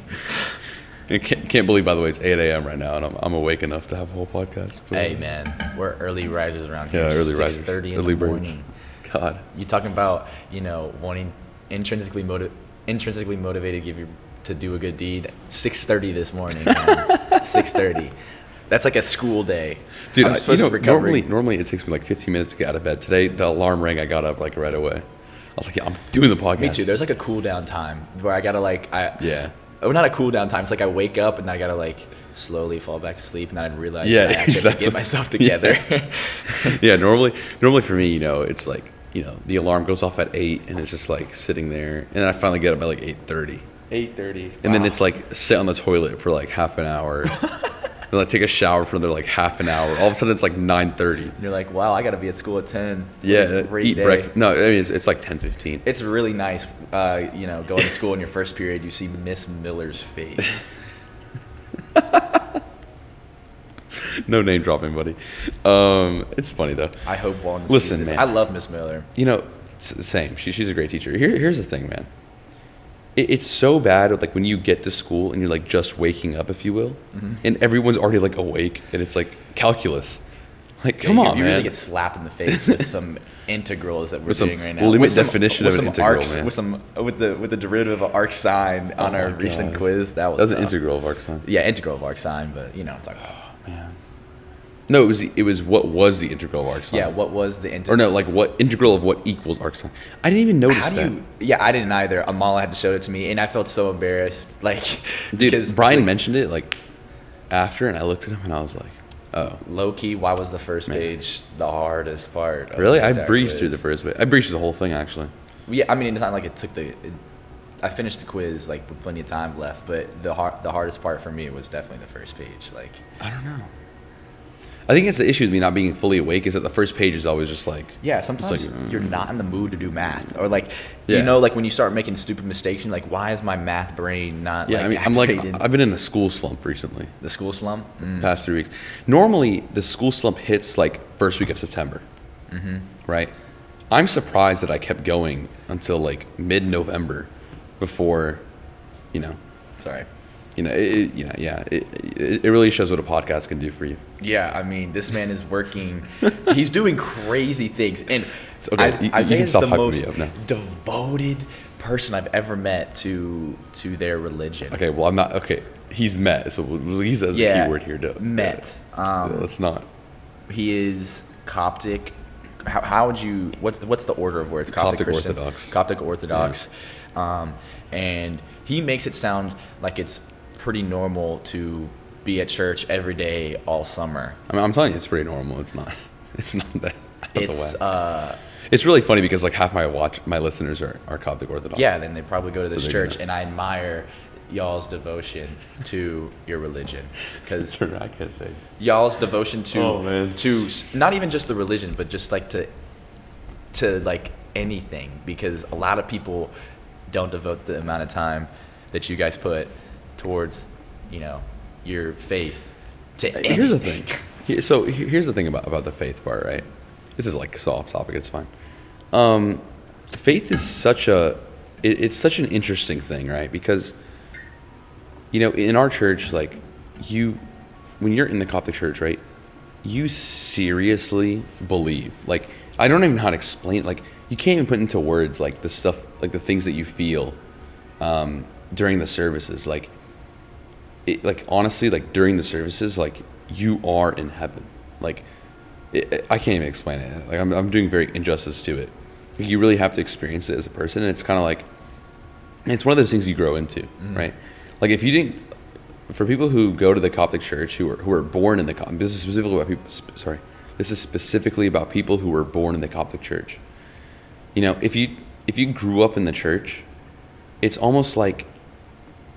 I can't believe, by the way, it's 8 a.m. right now, and I'm awake enough to have a whole podcast. But, hey man, we're early risers around here. Yeah, early risers. 6:30 in the morning. God, you talking about wanting intrinsically motivated to do a good deed. 6:30 this morning. 6:30. That's like a school day. Dude, normally it takes me like 15 minutes to get out of bed. Today, the alarm rang. I got up like right away. I was like, yeah, I'm doing the podcast. Me too. There's like a cool down time where I gotta Oh, not a cool down time. It's like I wake up and then I gotta like slowly fall back to sleep, and then I realize I actually have to get myself together. Yeah. Normally for me, it's like, the alarm goes off at 8, and it's just like sitting there, and then I finally get up at like 8:30. 8:30. And then it's like sit on the toilet for like half an hour, and like take a shower for another like half an hour. All of a sudden it's like 9:30. And you're like, wow, I got to be at school at 10. Yeah, Great eat day. breakfast. No, I mean it's like 10:15. It's really nice, you know, going to school in your first period, you see Miss Miller's face. No name dropping, buddy. It's funny though. I hope Walden Listen, sees this. man. I love Miss Miller. You know, same. She's a great teacher. Here's the thing, man. It's so bad, like when you get to school and you're like just waking up, if you will, and everyone's already like awake, and it's like calculus. Like, come on, you man. really get slapped in the face with some integrals that we're doing right now. Well, with definition of an integral, arcs, man. With the derivative of arc sine on our recent quiz. That was an integral of arc sine. Yeah, integral of arc sine, but you know what I'm talking about. Man. No, it was what was the integral of arc sine? Yeah, what was the integral? Or no, like what integral of what equals arc sine? I didn't even notice that. Yeah, I didn't either. Amala had to show it to me, and I felt so embarrassed. Like, dude, because Brian mentioned it like after, and I looked at him and I was like, oh. Low key, why was the first page the hardest part? Really? I breezed through the first page. I breezed through the whole thing actually. Yeah, I mean, it's not like it took I finished the quiz like with plenty of time left, but the hardest part for me was definitely the first page. Like, I don't know. I think it's the issue with me not being fully awake is that the first page is always just like, yeah, sometimes like, you're not in the mood to do math, or like, yeah. you know, like when you start making stupid mistakes, you're like, why is my math brain not? Yeah, like, I mean, activated? I've been in a school slump recently. The school slump. The past 3 weeks. Normally, the school slump hits like first week of September, right? I'm surprised that I kept going until like mid-November before, you know. Sorry. You know, it really shows what a podcast can do for you. Yeah, I mean, this man is working. He's doing crazy things, and It's okay. You Isaiah can is stop the hyping most me up now. devoted person I've ever met to their religion. Okay, well, I'm not. Okay, he's met, so we'll use that as a keyword here. Met. Let's not. He is Coptic. How would you? What's the order of words? Coptic Christian? Orthodox. Coptic Orthodox. Yeah. And he makes it sound like it's pretty normal to be at church every day all summer. I mean, I'm telling you, it's pretty normal. It's not. It's not that. It's It's really funny because like half my listeners are Coptic Orthodox. Yeah, then they probably go to this church, gonna... and I admire y'all's devotion to your religion, because I can't say. Y'all's devotion to to not even just the religion, but just like to like anything, because a lot of people don't devote the amount of time that you guys put towards, you know, your faith to anything. Here's the thing. So here's the thing about the faith part, right? This is like so off topic. It's fine. Faith is such it's such an interesting thing, right? Because, you know, in our church, like when you're in the Coptic church, right, you seriously believe. Like, I don't even know how to explain. Like, you can't even put into words like the stuff, like the things that you feel during the services. Like, honestly, like during the services, like you are in heaven. Like, I can't even explain it. Like, I'm doing very injustice to it. Like, you really have to experience it as a person, and it's kind of like, it's one of those things you grow into, right? Like, if you didn't, for people who go to the Coptic church who are born in the Coptic, this is specifically about people. Sorry, this is specifically about people who were born in the Coptic church. You know, if you grew up in the church, it's almost like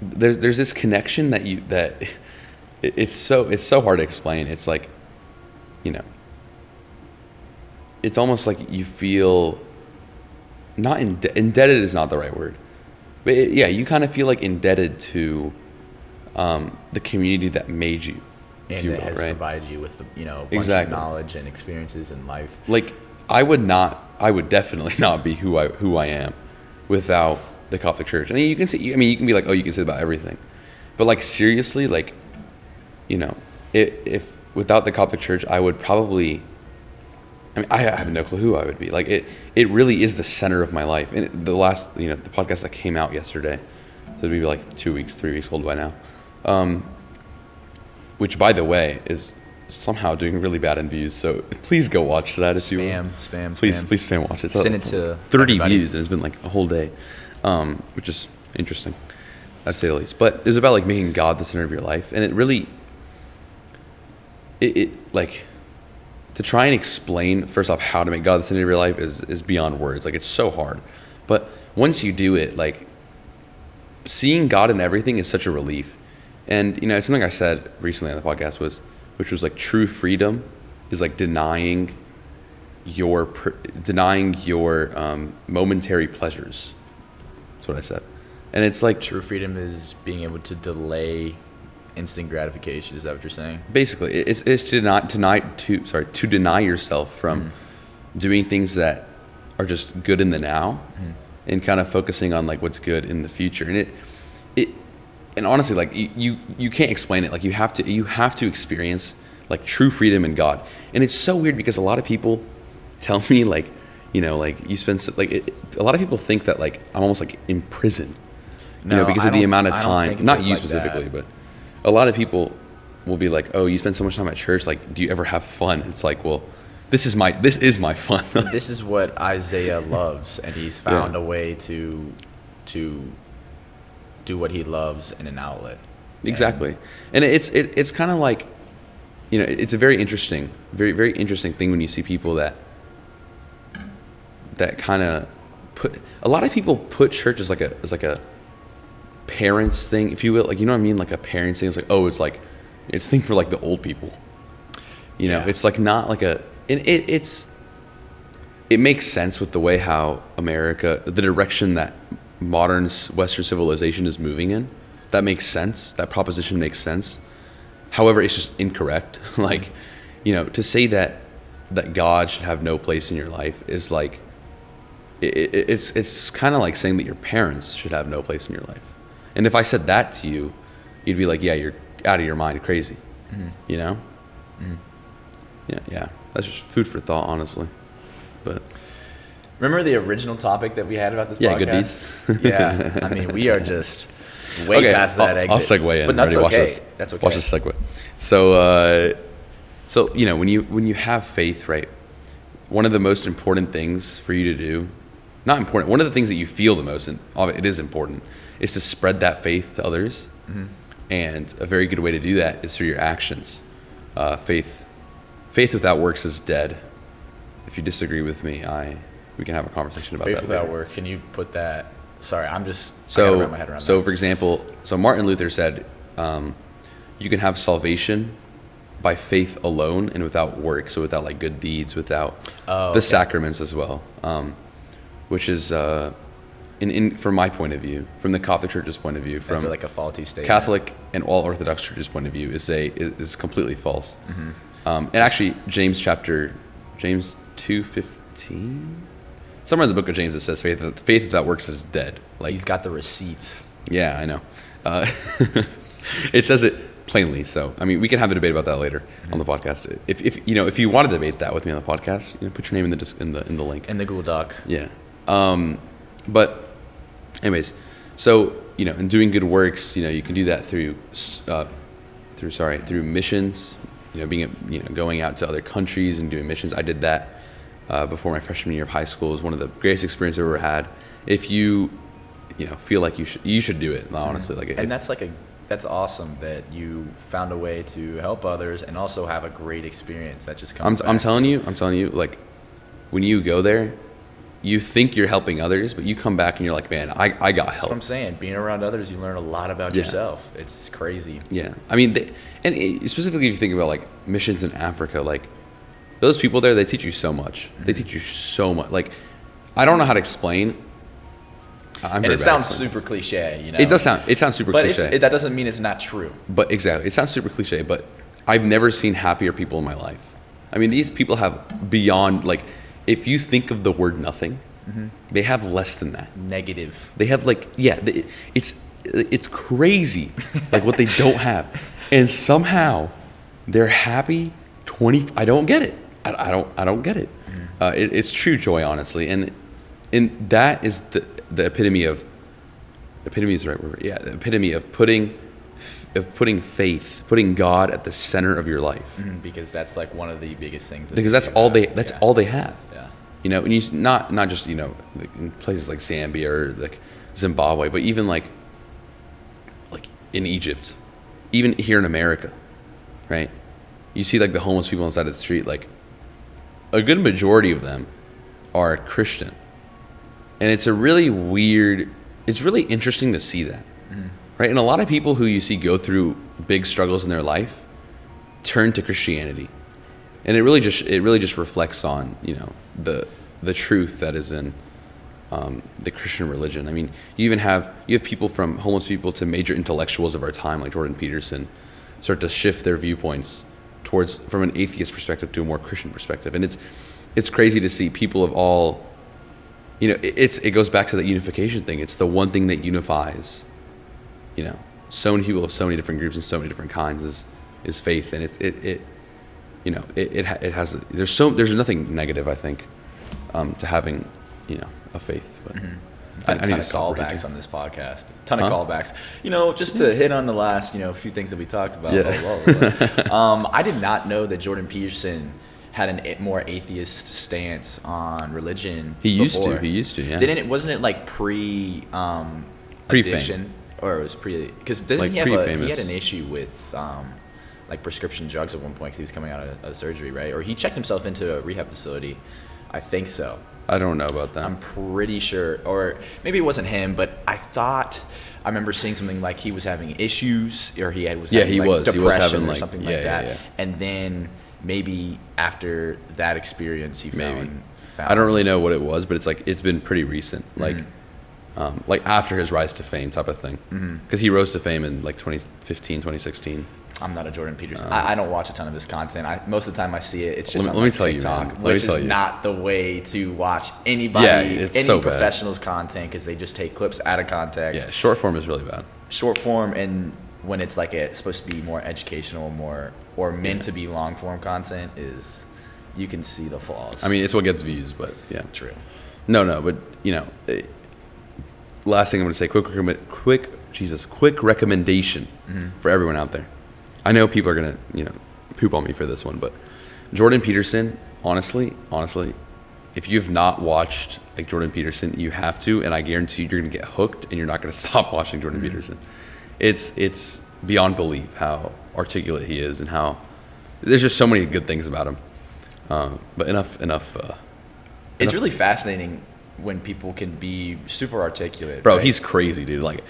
there's this connection that it's so hard to explain. It's like, you know, it's almost like you feel not indebted is not the right word, but you kind of feel like indebted to the community that made you, and that has provided you with, you know, a bunch of knowledge and experiences in life. Like, I would definitely not be who I am without the Coptic church. I mean, you can be like, oh, you can say about everything, but like, seriously, like, you know, if without the Coptic church, I would probably, I mean, I have no clue who I would be. Like, it really is the center of my life. And the last, you know, the podcast that came out yesterday, so it'd be like 3 weeks old by now, which, by the way, is somehow doing really bad in views. So please go watch that if you will. Please fan watch it. Send it to 30 everybody. views, and it's been like a whole day, which is interesting, I'd say the least. But it was about like making God the center of your life, and it really, it like, to try and explain first off how to make God the center of your life is beyond words. Like, it's so hard, but once you do it, like, seeing God in everything is such a relief. And, you know, it's something I said recently on the podcast which was like true freedom is like denying your momentary pleasures. That's what I said. And it's like True freedom is being able to delay instant gratification. Is that what you're saying? basically it's to deny yourself from doing things that are just good in the now and kind of focusing on like what's good in the future. And and honestly, like you can't explain it. Like you have to experience like true freedom in God. And it's so weird because a lot of people tell me like, you know, like you spend a lot of people think that like I'm almost like in prison, you know, because of the amount of time, not you specifically, but a lot of people will be like, oh, you spend so much time at church. Like, do you ever have fun? It's like, well, this is my fun. This is what Isaiah loves, and he's found a way to do what he loves in an outlet. Exactly. And it's kind of like, you know, it's a very interesting thing when you see people that kind of a lot of people put church as like a parents thing, if you will, like, you know what I mean, like a parents thing. It's like, oh, it's a thing for like the old people, you know. It's like not like it makes sense with the way how America, the direction that modern Western civilization is moving in. That makes sense. That proposition makes sense. However, it's just incorrect. Like, you know, to say that God should have no place in your life is like, it's kind of like saying that your parents should have no place in your life. And if I said that to you, you'd be like, yeah, you're out of your mind, crazy. You know? Yeah. That's just food for thought, honestly. But remember the original topic that we had about this podcast? Yeah, good deeds. Yeah. I mean, we are just way past that exit. I'll segue in. But that's Ready? okay. Watch this. That's okay. Watch this segue. So you know, when you have faith, right? One of the most important things for you to do, not important, one of the things that you feel the most, and it is important, is to spread that faith to others. And a very good way to do that is through your actions. Faith without works is dead. If you disagree with me, we can have a conversation about faith that without later. work. Can you put that? Sorry, I gotta wrap my head around that. For example, Martin Luther said, you can have salvation by faith alone and without works, so without like good deeds, without the sacraments as well, which is from my point of view, from the Catholic Church's point of view, from like a faulty statement. Catholic and all Orthodox Church's point of view, is completely false. And actually, James 2:15, somewhere in the book of James it says faith without works is dead. Like, he's got the receipts. Yeah, I know. It says it plainly. So I mean, we can have a debate about that later on the podcast. If you want to debate that with me on the podcast, you know, put your name in the link in the Google Doc. Yeah. But anyways, so you know, in doing good works, you know, you can do that through missions. You know, going out to other countries and doing missions. I did that before my freshman year of high school. It was one of the greatest experiences I've ever had. If you feel like you should do it, honestly. Like, and that's awesome that you found a way to help others and also have a great experience that just comes. I'm telling you, like, when you go there, you think you're helping others, but you come back and you're like, man, I got help. That's what I'm saying. Being around others, you learn a lot about yourself. It's crazy. Yeah. I mean, specifically if you think about like missions in Africa, like those people there, they teach you so much. They teach you so much. Like, I don't know how to explain. And it sounds super cliche, you know. It sounds super cliche. But that doesn't mean it's not true. But exactly, it sounds super cliche, but I've never seen happier people in my life. I mean, these people have beyond, like, if you think of the word nothing, they have less than that. Negative. They have like, it's crazy, like what they don't have, and somehow they're happy. I don't get it. I don't get it. It's true joy, honestly, and that is the epitome of is the right word. Yeah, the epitome of putting faith, putting God at the center of your life. Because that's like one of the biggest things. Because that's all they have. Yeah. You know, and you not just, you know, in places like Zambia or like Zimbabwe, but even like in Egypt, even here in America, right? You see like the homeless people inside the street, like a good majority of them are Christian. And it's really interesting to see that, right? And a lot of people who you see go through big struggles in their life turn to Christianity, and it really just reflects on, you know, the truth that is in the Christian religion. I mean, you have people, from homeless people to major intellectuals of our time, like Jordan Peterson, start to shift their viewpoints from an atheist perspective to a more Christian perspective. And it's crazy to see people of all, you know, it goes back to the unification thing. It's the one thing that unifies, you know, so many people of so many different groups and so many different kinds is faith. And it you know, it has, there's nothing negative, I think, to having, you know, a faith. But I need a ton of callbacks on this podcast. Ton of callbacks. You know, just to hit on the last, you know, few things that we talked about. Yeah. I did not know that Jordan Peterson had a more atheist stance on religion. He used to, yeah. Wasn't it like pre-addiction? Or it was because didn't like he had an issue with like prescription drugs at one point because he was coming out of surgery, right? Or he checked himself into a rehab facility. I think so. I don't know about that. I'm pretty sure, or maybe it wasn't him, but I remember seeing something like he was having issues, or he was having depression or something like that. Yeah. And then maybe after that experience, he found. I don't really know what it was, but it's been pretty recent, like after his rise to fame type of thing, because he rose to fame in like 2015, 2016. I'm not a Jordan Peterson. I don't watch a ton of his content. Most of the time I see it, it's just on TikTok, which is not the way to watch any professional's content, because they just take clips out of context. Yeah, short form is really bad. Short form, and when it's like it's supposed to be more educational, or meant to be long form content, you can see the flaws. I mean, it's what gets views, but yeah. True. No, but you know, last thing I'm going to say, quick recommendation for everyone out there. I know people are going to, you know, poop on me for this one, but Jordan Peterson, honestly, if you've not watched like Jordan Peterson, you have to, and I guarantee you're going to get hooked and you're not going to stop watching Jordan Peterson. It's beyond belief how articulate he is, and how there's just so many good things about him. But enough. It's really fascinating when people can be super articulate. Bro, right? He's crazy, dude. Like,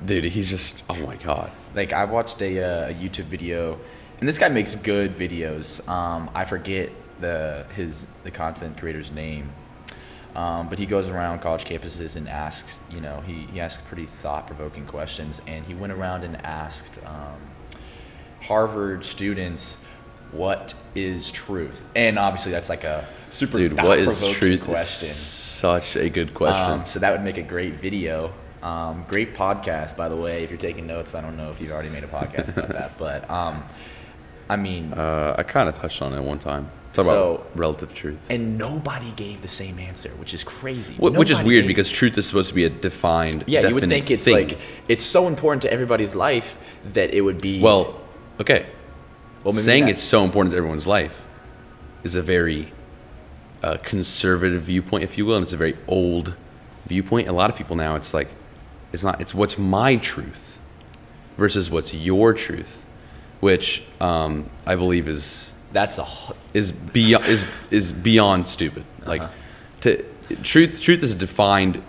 dude, he's just, oh my God. Like, I watched a YouTube video, and this guy makes good videos. I forget the content creator's name, but he goes around college campuses and asks, you know, he asks pretty thought-provoking questions, and he went around and asked Harvard students, what is truth? And obviously that's like a super thought-provoking question. Is such a good question. So that would make a great video. Great podcast, by the way. If you're taking notes, I don't know if you've already made a podcast about that, but I mean, I kind of touched on it one time. Talk about relative truth, and nobody gave the same answer, which is crazy. Which is weird, because truth is supposed to be a defined. Yeah, you would think it's thing. Like it's so important to everybody's life that it would be. Well, okay. Well, saying it's so important to everyone's life is a very conservative viewpoint, if you will, and it's a very old viewpoint. A lot of people now, it's like, it's what's my truth versus what's your truth, which I believe is beyond stupid. Like, truth is a defined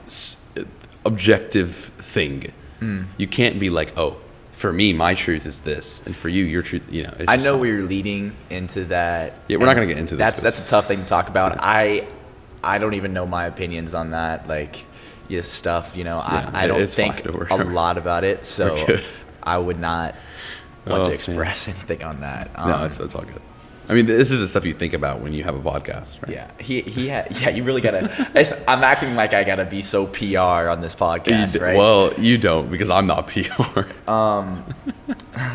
objective thing. You can't be like, oh, for me, my truth is this, and for you, your truth, you know. I know we're leading into that. Yeah, we're not going to get into this. That's a tough thing to talk about. Yeah. I don't even know my opinions on that, like, stuff, you know. Yeah, I don't think a lot about it, so I would not want to express anything on that. No, it's all good. I mean, this is the stuff you think about when you have a podcast, right? Yeah, you really gotta. I'm acting like I gotta be so PR on this podcast, right? Well, you don't, because I'm not PR.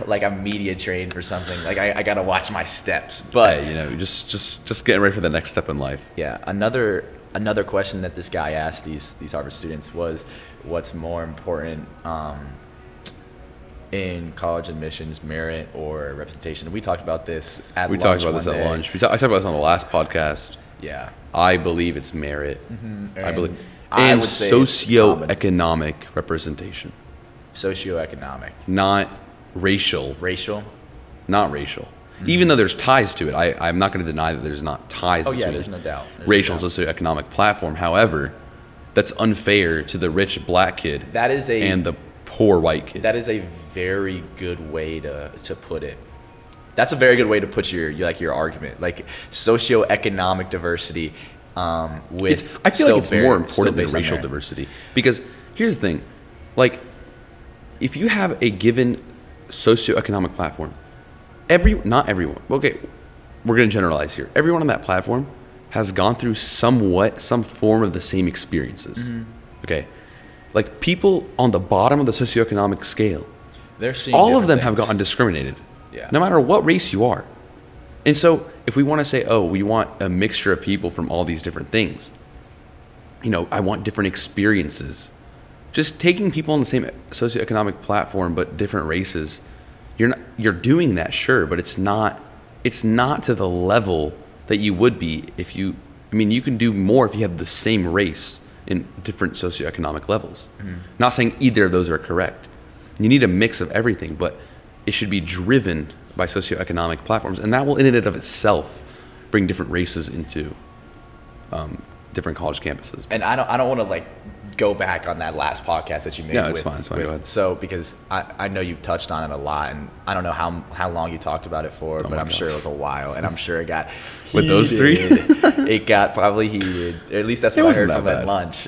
Like I'm media trained for something. Like I gotta watch my steps, but hey, you know, just getting ready for the next step in life. Yeah, another question that this guy asked these Harvard students was, what's more important in college admissions, merit or representation? We talked about this at lunch. We talked about this at lunch. I talked about this on the last podcast. Yeah. I believe it's merit. I believe. And socioeconomic representation. Socioeconomic. Not racial. Racial? Not racial. Even though there's ties to it. I'm not going to deny that there's not ties between there's no doubt. Racial and socioeconomic platform. However, that's unfair to the rich black kid and the poor white kid. That is a very good way to put it. That's a very good way to put your argument. Like socioeconomic diversity with I feel like it's more important than racial diversity, because here's the thing, like if you have a given socioeconomic platform, not everyone, okay, we're going to generalize here. Everyone on that platform has gone through some form of the same experiences. Okay, like people on the bottom of the socioeconomic scale, all of them have gotten discriminated. Yeah. No matter what race you are. And so if we want to say, oh, we want a mixture of people from all these different things, I want different experiences. Just taking people on the same socioeconomic platform but different races, you're doing that, sure, but it's not to the level that you would be if you can do more if you have the same race in different socioeconomic levels. Not saying either of those are correct. You need a mix of everything, but it should be driven by socioeconomic platforms, and that will in and of itself bring different races into different college campuses. And I don't want to go back on that last podcast that you made. No, it's fine. Go ahead. So because I know you've touched on it a lot, and I don't know how long you talked about it for, but I'm sure it was a while, and I'm sure it got heated. With those three. It got probably heated. Or at least that's what I heard from at lunch.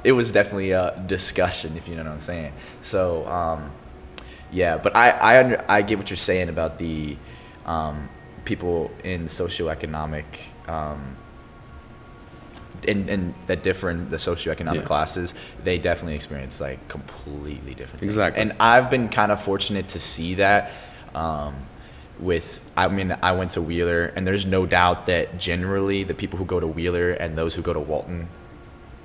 It was definitely a discussion, if you know what I'm saying. So. Yeah, but I get what you're saying about the people in socioeconomic in that different the socioeconomic classes. They definitely experience completely different things. Exactly. And I've been kind of fortunate to see that. I went to Wheeler, and there's no doubt that generally the people who go to Wheeler and those who go to Walton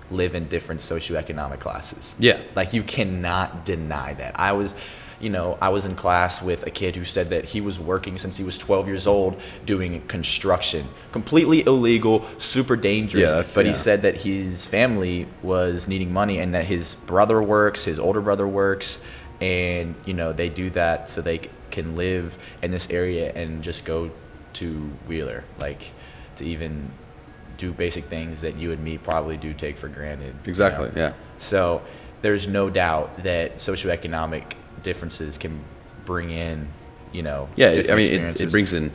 live in different socioeconomic classes. Yeah. You cannot deny that. I was in class with a kid who said that he was working since he was 12 years old doing construction. Completely illegal, super dangerous. But he said that his family was needing money and that his older brother works, and, they do that so they can live in this area and just go to Wheeler, to even do basic things that you and me probably do take for granted. Exactly, yeah. So there's no doubt that socioeconomic differences can bring in, it brings in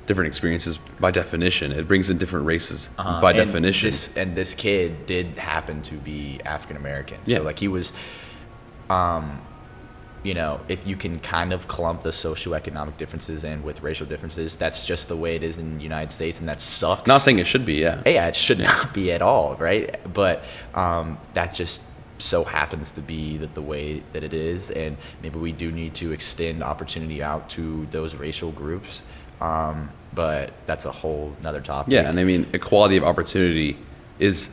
different experiences by definition. It brings in different races by definition. This kid did happen to be African American. Yeah. So he was, if you can kind of clump the socioeconomic differences in with racial differences, that's just the way it is in the United States, and that sucks. Not saying it should be, yeah. Yeah, it should not be at all, right? But that just so happens to be the way that it is, and maybe we do need to extend opportunity out to those racial groups, but that's a whole nother topic. Yeah, and equality of opportunity is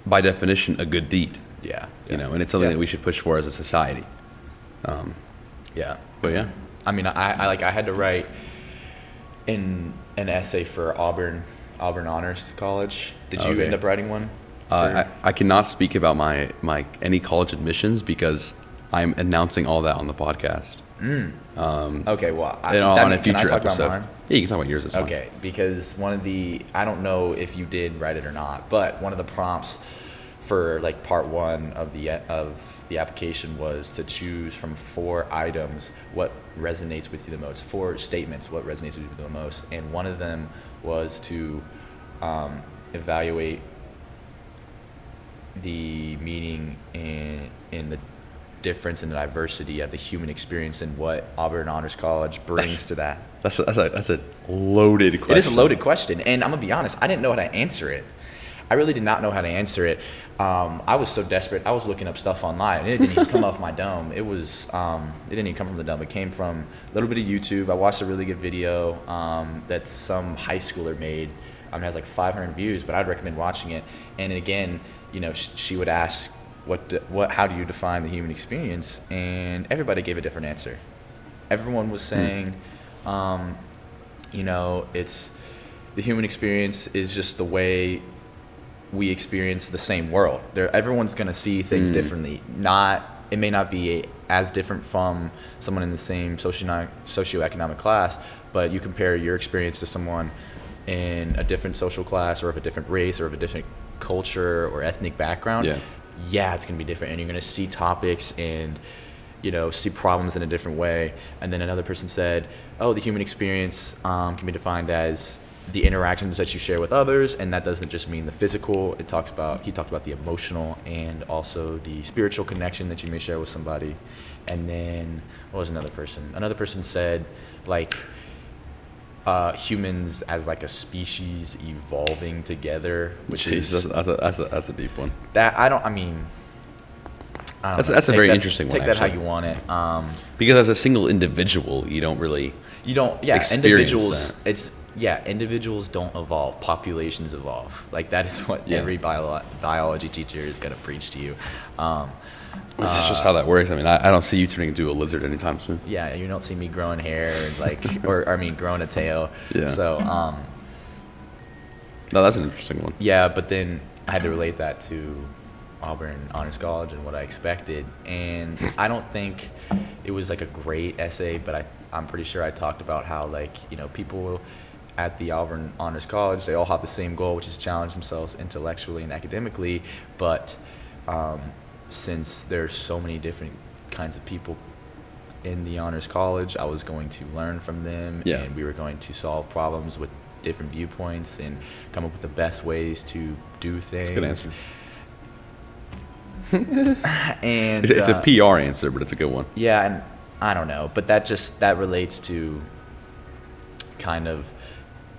by definition a good deed. Yeah. And it's something that we should push for as a society. Yeah. But yeah, I had to write an essay for Auburn Honors College. Did you end up writing one? I cannot speak about my any college admissions because I'm announcing all that on the podcast. Okay, well, on a future can I talk episode. About mine? Yeah, you can talk about yours. Okay, because I don't know if you did write it or not, but one of the prompts for part one of the application was to choose from 4 items what resonates with you the most, 4 statements what resonates with you the most, and one of them was to evaluate the meaning in the difference and the diversity of the human experience and what Auburn Honors College brings to that. That's a loaded question. It is a loaded question, and I'm gonna be honest, I didn't know how to answer it. I really did not know how to answer it. I was so desperate. I was looking up stuff online, and it didn't even come off my dome. It didn't even come from the dome. It came from a little bit of YouTube. I watched a really good video that some high schooler made. It has 500 views, but I'd recommend watching it. And again, she would ask, how do you define the human experience? And everybody gave a different answer. Everyone was saying, it's the human experience is just the way we experience the same world. Everyone's going to see things differently. It may not be as different from someone in the same socioeconomic class, but you compare your experience to someone in a different social class or of a different race or of a different culture or ethnic background. Yeah, it's going to be different, and you're going to see topics and see problems in a different way. And then another person said, oh, the human experience can be defined as the interactions that you share with others, and that doesn't just mean the physical. He talked about the emotional and also the spiritual connection that you may share with somebody. And then what was another person? Another person said, like, humans as like a species evolving together, which is that's a deep one. That's a very interesting one. Take that how you want it. Because as a single individual, you don't experience individuals. that. Individuals don't evolve. Populations evolve. Like, that is what every biology teacher is gonna preach to you. That's just how that works. I mean, I don't see you turning into a lizard anytime soon. Yeah, you don't see me growing hair, growing a tail. Yeah. So, no, that's an interesting one. yeah, but then I had to relate that to Auburn Honors College and what I expected. And I don't think it was like a great essay, but I'm pretty sure I talked about how, like, people at the Auburn Honors College, they all have the same goal, which is challenge themselves intellectually and academically, but since there's so many different kinds of people in the Honors College, I was going to learn from them, and we were going to solve problems with different viewpoints and come up with the best ways to do things. That's a good answer. And it's a PR answer, but it's a good one. Yeah, and I don't know, but that relates to kind of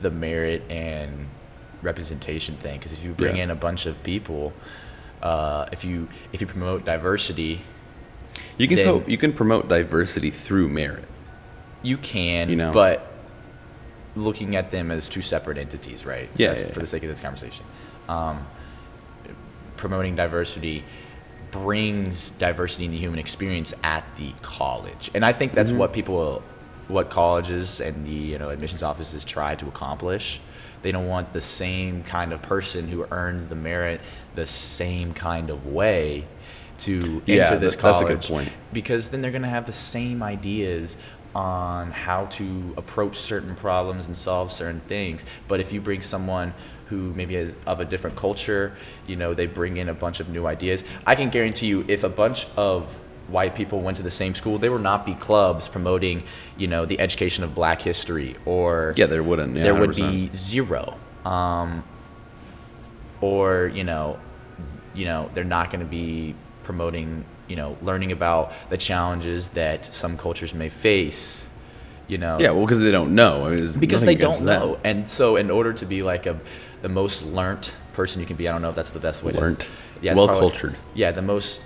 the merit and representation thing, because if you bring in a bunch of people, if you promote diversity, you can promote diversity through merit. You can, but looking at them as two separate entities, right? For the sake of this conversation, promoting diversity brings diversity in the human experience at the college, and I think that's what colleges and the admissions offices try to accomplish. They don't want the same kind of person who earned the merit the same kind of way to enter this college. That's a good point. Because then they're going to have the same ideas on how to approach certain problems and solve certain things. But if you bring someone who maybe is of a different culture, they bring in a bunch of new ideas. I can guarantee you, if a bunch of white people went to the same school, there would not be clubs promoting, the education of Black history, or there wouldn't. Yeah, there 100%. would be zero, or they're not going to be promoting, learning about the challenges that some cultures may face. Because they don't know. I mean, because they don't know, and so in order to be like the most learned person you can be, I don't know if that's the best way. Learned. Yeah, well cultured. Yeah, the most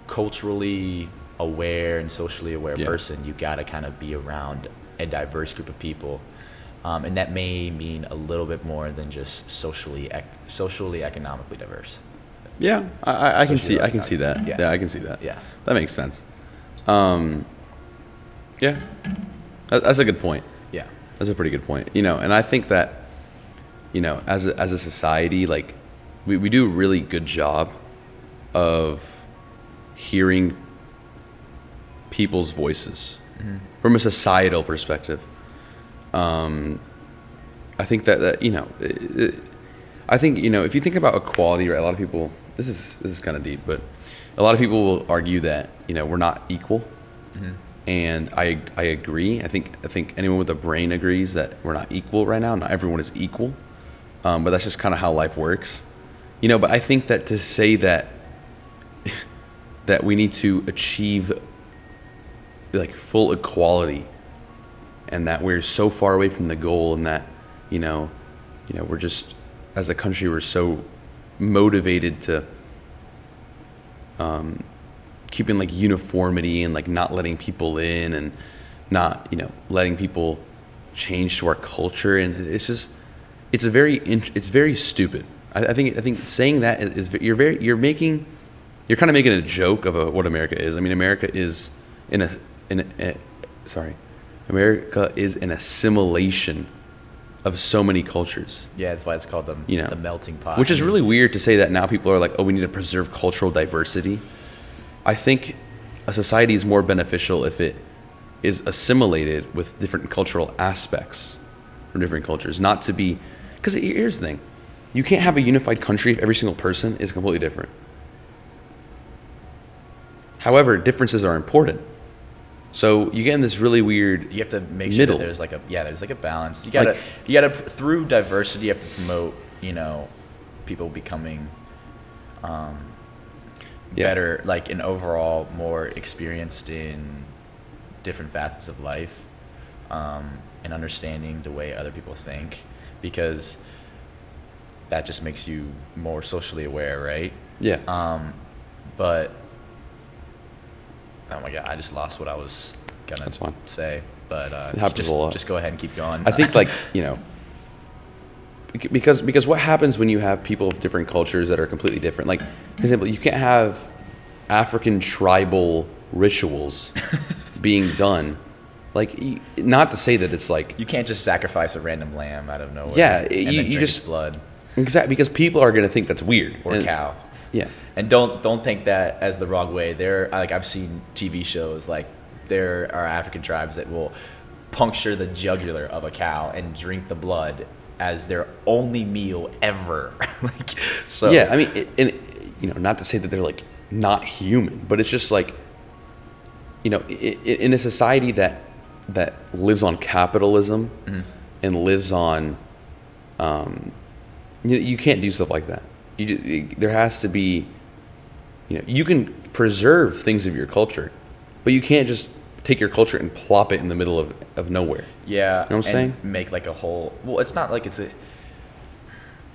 culturally aware and socially aware person, you got to kind of be around a diverse group of people, and that may mean a little bit more than just socially economically diverse. Yeah, I can see that. Yeah, I can see that. Yeah, that makes sense. Yeah, that's a good point. Yeah, that's a pretty good point. And I think that as a society, like we do a really good job of hearing people's voices from a societal perspective. I think that I think if you think about equality, right? A lot of people. This is kind of deep, but a lot of people will argue that we're not equal, and I agree. I think anyone with a brain agrees that we're not equal right now. Not everyone is equal, but that's just kind of how life works, But I think that to say that we need to achieve like full equality, and that we're so far away from the goal, and that we're just, as a country, we're so motivated to keeping like uniformity and like not letting people in, and not letting people change to our culture, and it's very stupid. I think saying that is you're kind of making a joke of what America is. I mean, America is America is an assimilation of so many cultures. Yeah, that's why it's called the melting pot. Which is really weird to say that now. People are like, oh, we need to preserve cultural diversity. I think a society is more beneficial if it is assimilated with different cultural aspects from different cultures. Not to be, because here's the thing, you can't have a unified country if every single person is completely different. However, differences are important. So you get in this really weird You have to make sure middle. that there's like a balance. You gotta through diversity. You have to promote, people becoming better, like an overall more experienced in different facets of life, and understanding the way other people think, because that just makes you more socially aware, right? Yeah. But oh my god, I just lost what I was gonna That's fine. say. But It happens a lot. just go ahead and keep going. I think because what happens when you have people of different cultures that are completely different, like for example, you can't have African tribal rituals being done, like not to say that it's like you can't just sacrifice a random lamb out of nowhere. Yeah, and then you drink just its blood exactly, because people are going to think that's weird, or cow. Yeah. And don't think that as the wrong way. I've seen TV shows, like there are African tribes that will puncture the jugular of a cow and drink the blood as their only meal ever. So yeah, I mean, not to say that they're like not human, but it's just like, in a society that lives on capitalism and lives on, you can't do stuff like that. There has to be, you can preserve things of your culture, but you can't just take your culture and plop it in the middle of nowhere. Yeah. You know what I'm saying? Make like a whole, well, it's not like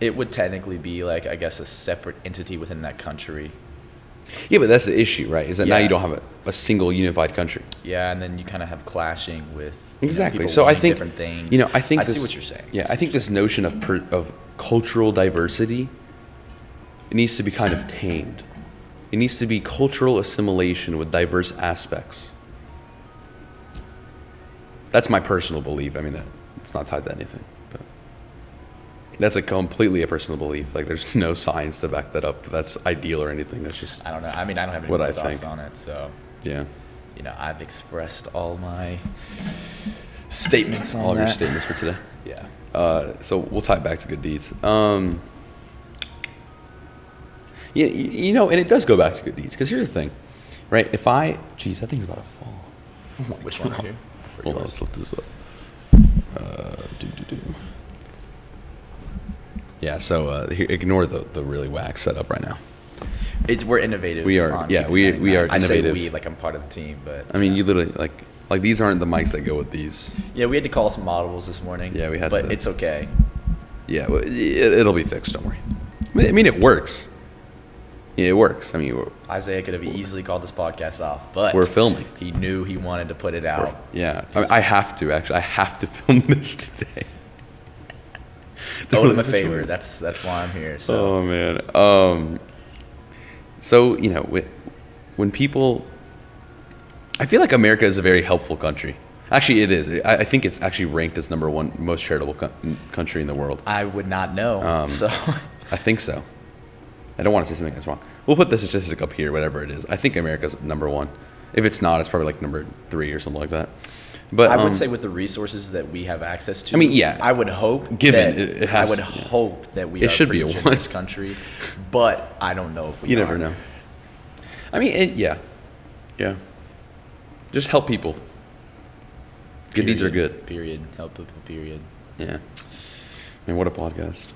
it would technically be like, I guess, a separate entity within that country. Yeah, but that's the issue, right? Is that now Yeah. you don't have a single unified country. Yeah, and then you kind of have clashing with Exactly. people So I wanting think different things. I think I see this- what you're saying. Yeah, I think this notion of cultural diversity, it needs to be kind of tamed. It needs to be cultural assimilation with diverse aspects. That's my personal belief. I mean, it's not tied to anything, but that's completely a personal belief. Like, there's no science to back that up. That's ideal or anything. That's just I don't know. I mean, I don't have any what more I thoughts think. on it, so Yeah. I've expressed all my statements on All of your that. statements for today. Yeah. So we'll tie it back to good deeds. Yeah, and it does go back to good deeds. Because here's the thing, right? Geez, that thing's about to fall. Oh my Which one are you? Hold on, let's look this up. Yeah, so here, ignore the really whack setup right now. We're innovative. We are- on yeah, Keeping we- It we are 99. I innovative. say we like I'm part of the team, but I mean, you literally, like these aren't the mics that go with these. yeah, we had to call some audibles this morning. Yeah, we had but to. it's okay. Yeah, well, it'll be fixed, don't worry. I mean, it works. Yeah, it works. I mean, Isaiah could have easily called this podcast off, but we're filming. he knew he wanted to put it out. Yeah, I have to, actually. I have to film this today. Owe him a favor. That's why I'm here. So Oh man. So when people, I feel like America is a very helpful country. Actually, it is. I think it's actually ranked as number one most charitable country in the world. I would not know. So I think so. I don't want to say something that's wrong. We'll put this statistic up here, whatever it is. I think America's number one. If it's not, it's probably like number 3 or something like that. But I would say with the resources that we have access to, I mean, yeah. I would hope Given that, it has- I would yeah. hope that we It are should be pretty a generous one. country, but I don't know if we you are. never know. I mean, yeah. Just help people. Good deeds are good. Period. Help people. Period. Yeah. Man, what a podcast.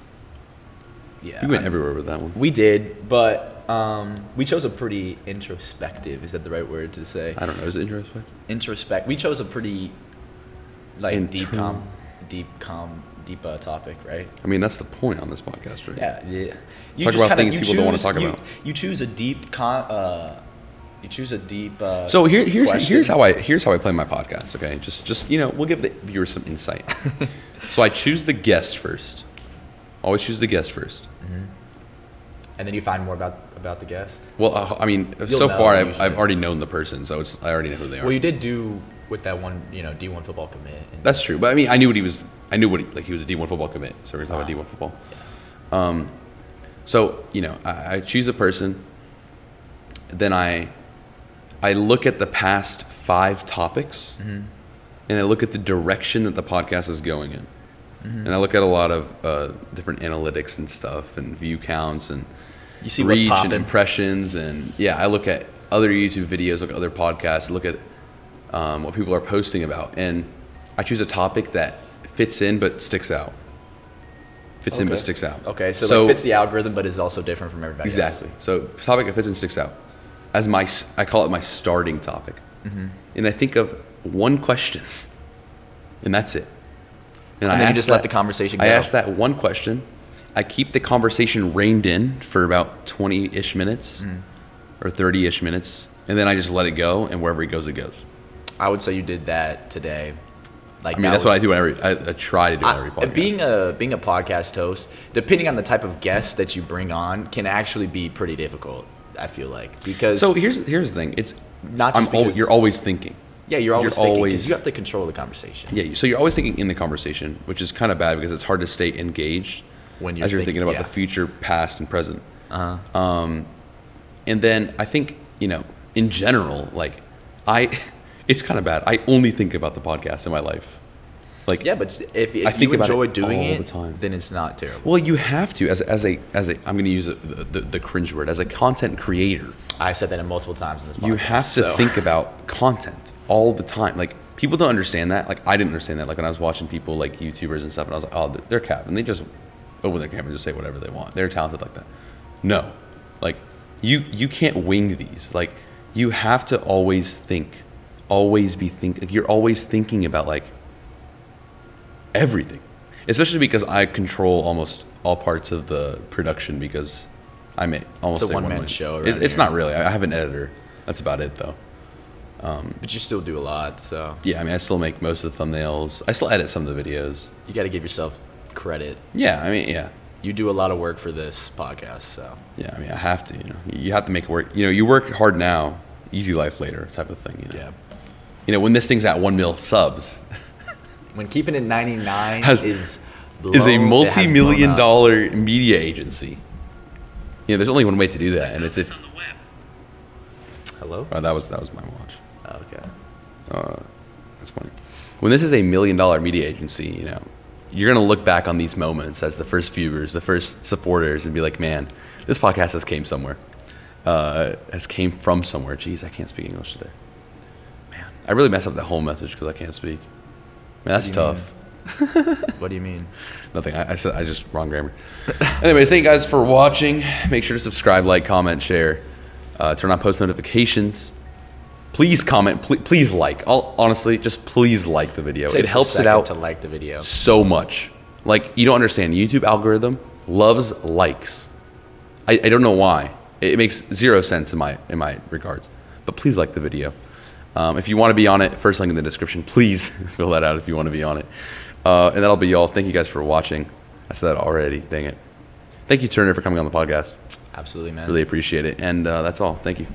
Yeah. You went everywhere with that one. We did, but we chose a pretty introspective. Is that the right word to say? I don't know. Is it interesting? We chose a pretty deep topic, right? I mean, that's the point on this podcast, right? Yeah. You Talk just about kinda- things you people don't wanna choose- talk you- about. You choose a deep So here's question. how I play my podcast. Okay, just we'll give the viewers some insight. So I choose the guest first. Always choose the guest first. And then you find more about the guest. Well, I mean, You'll so know far usually. I've already known the person, so I already know who they are. Well, you did do with that one, D1 football commit. And That's true, but I mean, I knew what he was. I knew he was a D1 football commit, so we're gonna talk about D1 football. Yeah. So I choose a person, then I look at the past 5 topics, and I look at the direction that the podcast is going in, and I look at a lot of different analytics and stuff, and view counts, and You see what's reach and poppin'. impressions, and I look at other YouTube videos, look at other podcasts, look at what people are posting about, and I choose a topic that fits in but sticks out. Fits in but sticks out. Okay, so like fits the algorithm, but is also different from everybody exactly. else. So topic that fits and sticks out. As I call it my starting topic. And I think of one question, and that's it. And then you just let the conversation go. I ask that one question. I keep the conversation reined in for about 20-ish minutes or 30-ish minutes, and then I just let it go, and wherever it goes, it goes. I would say you did that today. Like, I mean, that's what I do I try to do on every podcast. Being a podcast host, depending on the type of guest that you bring on, can actually be pretty difficult, I feel like. Because so here's the thing. It's not just you're always thinking. Yeah, you're always thinking because you have to control the conversation. Yeah, so you're always thinking in the conversation, which is kind of bad because it's hard to stay engaged when you're thinking about the future, past, and present. And then I think, in general, like it's kind of bad. I only think about the podcast in my life. Like, yeah, but if you enjoy doing it all the time, then it's not terrible. Well, you have to as a I'm going to use the cringe word, as a content creator. I said that multiple times in this podcast. You have to think about content all the time. Like, people don't understand that. Like, I didn't understand that. Like, when I was watching people like YouTubers and stuff, and I was like, oh, they're cap, and they just open their camera and just say whatever they want. They're talented like that. No, like you can't wing these. Like, you have to always think, always be thinking. Like, you're always thinking about like everything, especially because I control almost all parts of the production because I make almost it's a one-man show. It's not really. I have an editor. That's about it, though. But you still do a lot, so. Yeah, I mean, I still make most of the thumbnails. I still edit some of the videos. You got to give yourself credit. Yeah, I mean, yeah. You do a lot of work for this podcast, so. Yeah, I mean, I have to. You have to make it work. You work hard now, easy life later, type of thing. Yeah. When this thing's at 1 mil subs. When keeping it 99 is a multi-million-dollar media agency. There's only one way to do that, and it's Hello? Oh, that was my watch. Oh, okay. That's funny. When this is a $1 million media agency, you're gonna look back on these moments as the first viewers, the first supporters, and be like, man, this podcast has came somewhere. Has came from somewhere. Jeez, I can't speak English today. Man, I really messed up that whole message because I can't speak. Man, that's tough. What do you mean? Nothing. I just wrong grammar. Anyways, thank you guys for watching. Make sure to subscribe, like, comment, share. Turn on post notifications. Please comment. Please like. Honestly, just please like the video. It helps it out to like the video so much. Like, you don't understand. YouTube algorithm loves likes. I don't know why. It makes zero sense in my regards. But please like the video. If you want to be on it, first link in the description. Please fill that out if you want to be on it. And that'll be all. Thank you guys for watching. I said that already. Dang it. Thank you, Turner, for coming on the podcast. Absolutely, man. Really appreciate it. And that's all. Thank you.